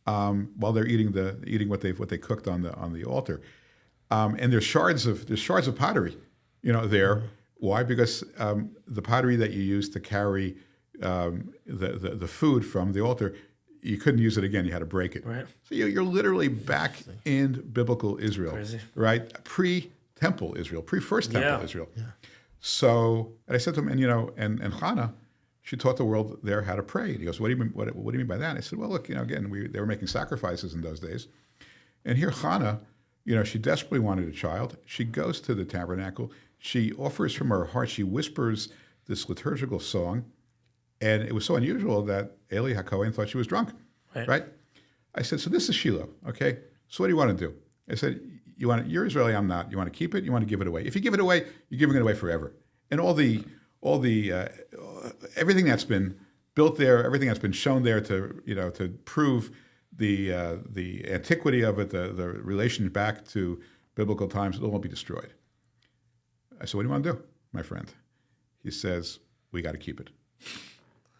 while they're eating what they cooked on the altar. And there's shards of pottery, there Why? Because the pottery that you use to carry the food from the altar, you couldn't use it again. You had to break it. Right. So you're literally back in biblical Israel, Crazy. right? Pre-temple Israel, pre-first temple Israel. Yeah. So, and I said to him, and Hannah, she taught the world there how to pray. And he goes, what do you mean? What do you mean by that? And I said, well, look, again, they were making sacrifices in those days, and here Hannah, she desperately wanted a child. She goes to the tabernacle. She offers from her heart. She whispers this liturgical song, and it was so unusual that Eli HaKohen thought she was drunk, right? I said, so this is Shiloh, okay? So what do you want to do? I said, you're Israeli, I'm not. You want to keep it? You want to give it away? If you give it away, you're giving it away forever. And all the everything that's been built there, everything that's been shown there to prove the antiquity of it, the relation back to biblical times, it'll all be destroyed. I said, what do you want to do, my friend? He says, we got to keep it.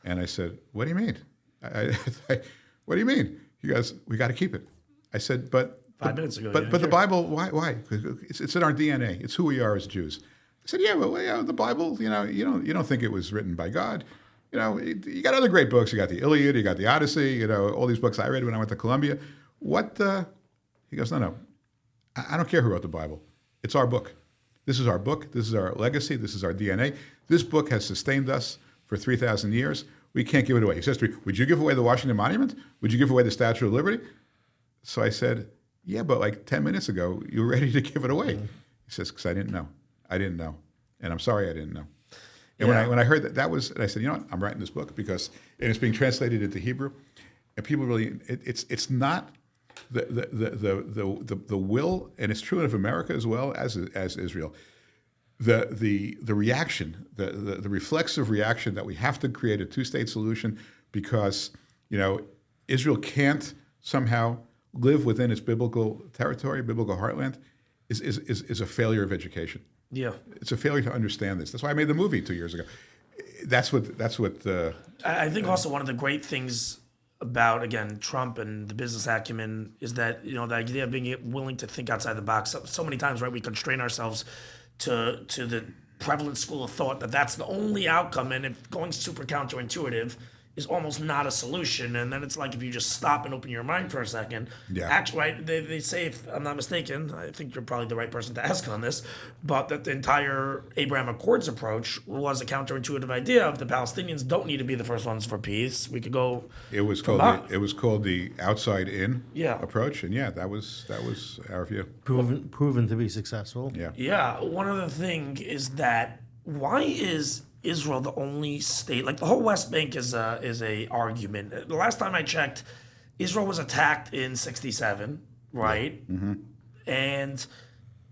And I said, what do you mean? What do you mean? He goes, we got to keep it. I said, but 5 minutes ago. But the Bible, why? It's in our DNA. It's who we are as Jews. I said, the Bible, you don't think it was written by God. You got other great books. You got the Iliad, you got the Odyssey, all these books I read when I went to Columbia. What? He goes, no. I don't care who wrote the Bible. It's our book. This is our book. This is our legacy. This is our DNA. This book has sustained us for 3,000 years. We can't give it away. He says to me, would you give away the Washington Monument? Would you give away the Statue of Liberty? So I said, yeah, but like 10 minutes ago, you were ready to give it away. He says, because I didn't know. And I'm sorry I didn't know. And when I heard that was, and I said, I'm writing this book because, and it's being translated into Hebrew, and people really, it's not the will, and it's true of America as well as Israel. The reaction, the reflexive reaction that we have to create a two-state solution because Israel can't somehow live within its biblical territory, biblical heartland, is a failure of education. Yeah, it's a failure to understand this. That's why I made the movie 2 years ago. That's what. I think also one of the great things about, again, Trump and the business acumen is that the idea of being willing to think outside the box. So many times, right, we constrain ourselves to the prevalent school of thought that that's the only outcome, and if going super counterintuitive is almost not a solution. And then it's like if you just stop and open your mind for a second. Yeah. Actually, right, they say, if I'm not mistaken, I think you're probably the right person to ask on this, but that the entire Abraham Accords approach was a counterintuitive idea of the Palestinians don't need to be the first ones for peace. We could go. It was called the outside in approach, and that was our view. Proven to be successful. Yeah. Yeah. One other thing is that why is Israel the only state, like the whole West Bank is a argument. The last time I checked, Israel was attacked in 1967, right? Mm-hmm. And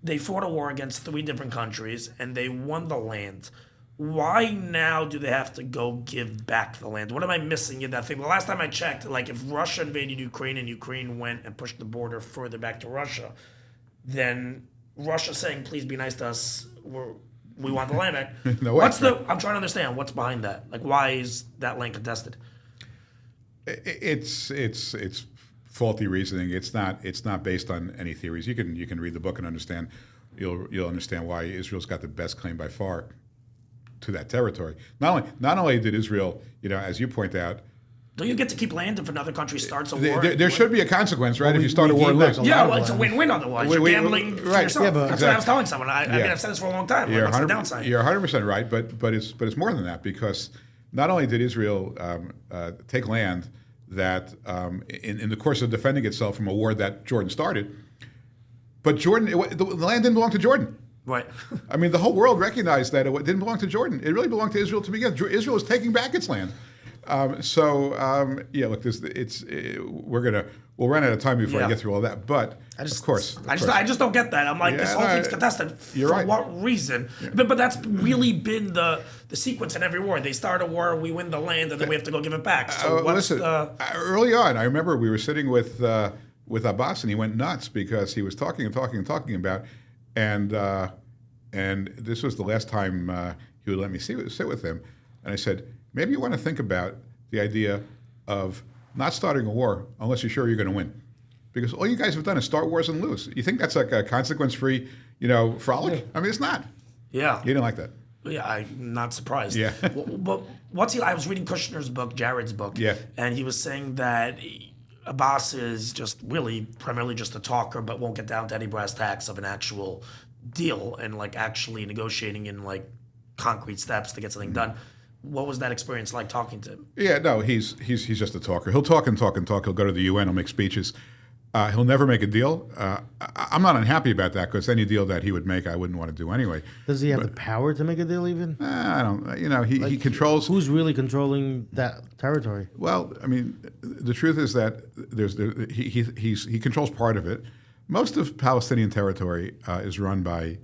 they fought a war against 3 different countries and they won the land. Why now do they have to go give back the land? What am I missing in that thing? The last time I checked, like if Russia invaded Ukraine and Ukraine went and pushed the border further back to Russia, then Russia saying, please be nice to us, we want the land back. No, I'm trying to understand what's behind that. Like, why is that land contested? It's faulty reasoning. It's not based on any theories. You can read the book and understand. You'll understand why Israel's got the best claim by far to that territory. Not only did Israel, as you point out. Don't you get to keep land if another country starts a war? There should be a consequence, right? If you start a war, lose. Yeah, well, it's a win-win otherwise. You're gambling for yourself. Yeah, but that's what I was telling someone. I mean, I've said this for a long time. You're what's the downside? You're 100% right, but it's more than that because not only did Israel take land that in the course of defending itself from a war that Jordan started, but the land didn't belong to Jordan. Right. I mean, the whole world recognized that it didn't belong to Jordan. It really belonged to Israel to begin. Israel was taking back its land. Look, we'll run out of time before I get through all that. But I just don't get that. I'm like, this whole thing's contested. For what reason? Yeah. But that's really been the sequence in every war. They start a war, we win the land, and then we have to go give it back. So early on, I remember we were sitting with Habbas, and he went nuts because he was talking about, and this was the last time he would let me sit with him, and I said, maybe you want to think about the idea of not starting a war unless you're sure you're going to win. Because all you guys have done is start wars and lose. You think that's like a consequence-free, frolic? I mean, it's not. Yeah. He didn't like that. Yeah, I'm not surprised. Yeah. But I was reading Kushner's book, Jared's book, Yeah. and he was saying that Abbas is just really primarily just a talker, but won't get down to any brass tacks of an actual deal and like actually negotiating in like concrete steps to get something done. What was that experience like talking to him? Yeah, no, he's just a talker. He'll talk and talk and talk. He'll go to the UN. He'll make speeches. He'll never make a deal. I'm not unhappy about that because any deal that he would make, I wouldn't want to do anyway. Does he have the power to make a deal even? I don't. You know, he controls. Who's really controlling that territory? Well, I mean, the truth is that he controls part of it. Most of Palestinian territory is run by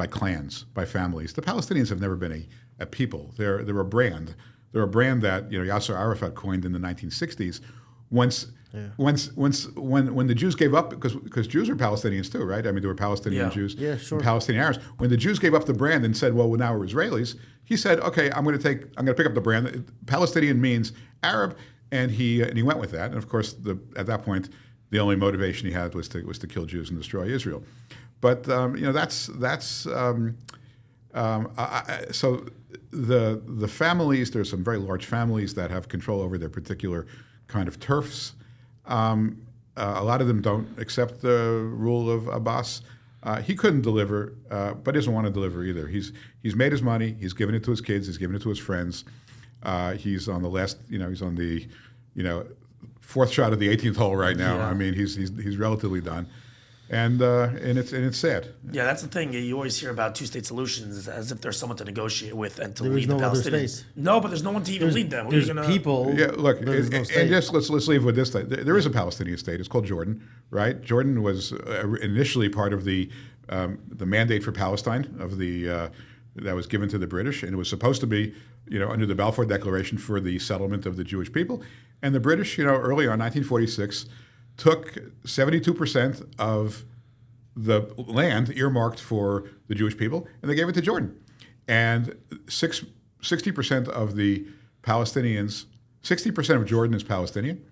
clans, by families. The Palestinians have never been a people. They're a brand. They're a brand that Yasser Arafat coined in the 1960s. When the Jews gave up, because Jews are Palestinians too, right? I mean, there were Palestinian Jews, sure. and Palestinian Arabs. When the Jews gave up the brand and said, "Well, now we're Israelis," he said, "Okay, I'm going to pick up the brand. Palestinian means Arab," and he went with that. And of course, at that point, the only motivation he had was to kill Jews and destroy Israel. But so the families. There's some very large families that have control over their particular kind of turfs. A lot of them don't accept the rule of Abbas. He couldn't deliver, but doesn't want to deliver either. He's made his money. He's given it to his kids. He's given it to his friends. He's on the last. He's on the, fourth shot of the 18th hole right now. Yeah. I mean, he's relatively done, and it's sad. Yeah, that's the thing. You always hear about two-state solutions as if there's someone to negotiate with and to There is lead the no other Palestinians. state. No, but there's no one to even lead them. Who are you There's gonna- people. Yeah, look, There's no and state. just let's leave with this. There is a Palestinian state. It's called Jordan, right? Jordan was initially part of the mandate for Palestine that was given to the British, and it was supposed to be, under the Balfour Declaration for the settlement of the Jewish people. And the British, early on, 1946, took 72% of the land earmarked for the Jewish people, and they gave it to Jordan. And 60% of the Palestinians, 60% of Jordan is Palestinian.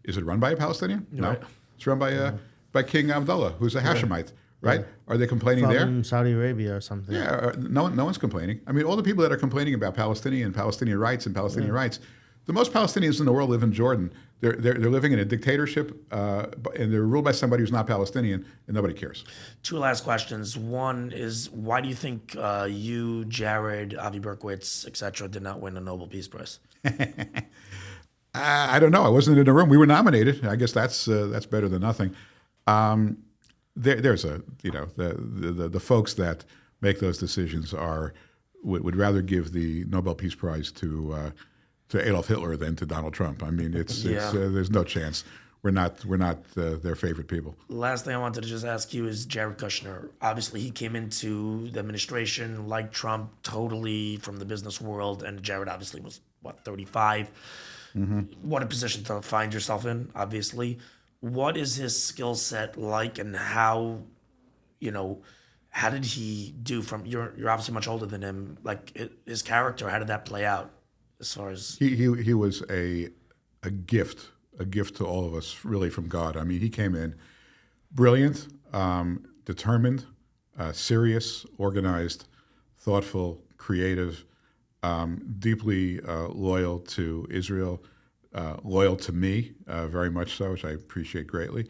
Is it run by a Palestinian? No. Right. It's run by King Abdullah, who's a Hashemite, right? Are they complaining there? From Saudi Arabia or something. Yeah, no one's complaining. I mean, all the people that are complaining about Palestinian rights and Palestinian rights, the most Palestinians in the world live in Jordan. They're living in a dictatorship, and they're ruled by somebody who's not Palestinian, and nobody cares. Two last questions. One is, why do you think you, Jared, Avi Berkowitz, etc., did not win a Nobel Peace Prize? I don't know. I wasn't in the room. We were nominated. I guess that's better than nothing. There's the folks that make those decisions would rather give the Nobel Peace Prize to Adolf Hitler than to Donald Trump. I mean, it's there's no chance. We're not their favorite people. Last thing I wanted to just ask you is Jared Kushner. Obviously, he came into the administration like Trump, totally from the business world, and Jared obviously was 35. Mm-hmm. What a position to find yourself in. Obviously, what is his skill set like, and how did he do? From you're obviously much older than him. Like his character, how did that play out? As far as he was a gift to all of us, really, from God. I mean, he came in brilliant, determined, serious, organized, thoughtful, creative, deeply loyal to Israel, loyal to me, very much so, which I appreciate greatly,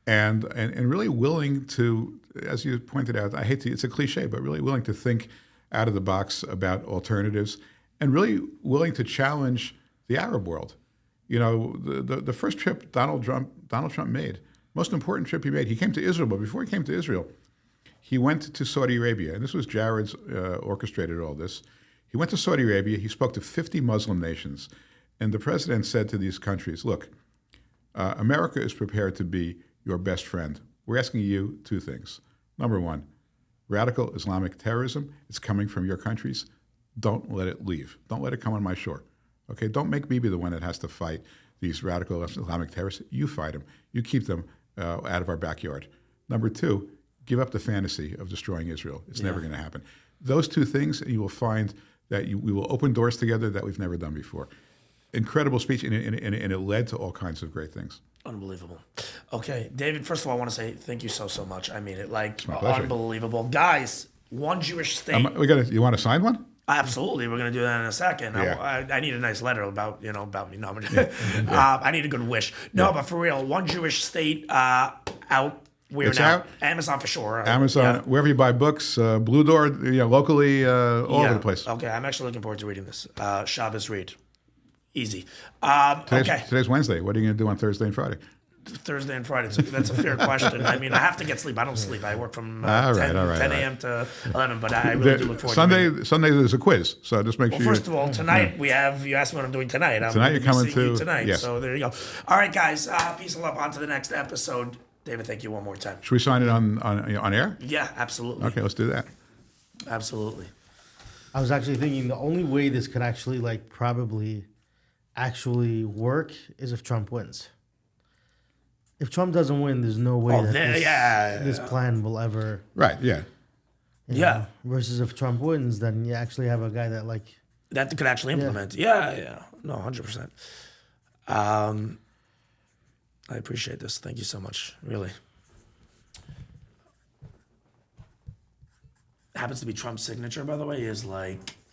and really willing to, as you pointed out, it's a cliche, but really willing to think out of the box about alternatives, and really willing to challenge the Arab world. The first trip Donald Trump made, most important trip he made, he came to Israel, but before he came to Israel, he went to Saudi Arabia, and this was Jared's orchestrated all this. He went to Saudi Arabia, he spoke to 50 Muslim nations, and the president said to these countries, look, America is prepared to be your best friend. We're asking you two things. Number one, radical Islamic terrorism is coming from your countries. Don't let it leave. Don't let it come on my shore. Okay, don't make me be the one that has to fight these radical Islamic terrorists. You fight them. You keep them out of our backyard. Number two, give up the fantasy of destroying Israel. It's never going to happen. Those two things, and you will find that we will open doors together that we've never done before. Incredible speech, and it led to all kinds of great things. unbelievable. Okay, David, first of all, I want to say thank you so much. I mean it, like, my pleasure. unbelievable. Guys, one Jewish state. You want to sign one? Absolutely, we're going to do that in a second. Yeah. I need a nice letter about me. No, I need a good wish. No, but for real, one Jewish state out. We're It's now out? Amazon for sure. Amazon, wherever you buy books, Blue Door, locally, all over the place. Okay, I'm actually looking forward to reading this. Shabbos read. Easy. Today's Wednesday. What are you going to do on Thursday and Friday? Thursday and Friday. That's a fair question. I mean, I have to get sleep. I don't sleep. I work from 10 a.m. to 11, but I really do look forward to it. Sunday there's a quiz, so just make sure. First of all, tonight you asked me what I'm doing tonight. Tonight you're coming to tonight. Yes. So there you go. All right, guys. Peace and love. On to the next episode. David, thank you one more time. Should we sign it on air? Yeah, absolutely. Okay, let's do that. Absolutely. I was actually thinking the only way this could actually probably actually work is if Trump wins. If Trump doesn't win, there's no way this plan will ever. Right. Yeah. you know, versus if Trump wins, then you actually have a guy that could actually implement. Yeah. No, 100%. I appreciate this. Thank you so much. Really. Happens to be Trump's signature, by the way, is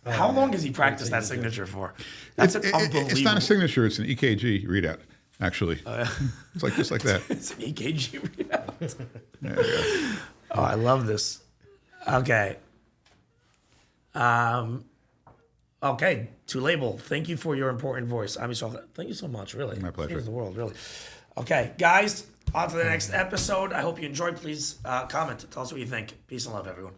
how long has he practiced that signature for? That's unbelievable. It's not a signature, it's an EKG readout, actually. It's just like that. It's an EKG readout. Yeah. Oh, I love this. Okay. Okay, to Laibel, thank you for your important voice. I mean, thank you so much, really. My pleasure. Here's the world, really. Okay, guys, on to the next episode. I hope you enjoyed. Please comment. Tell us what you think. Peace and love, everyone.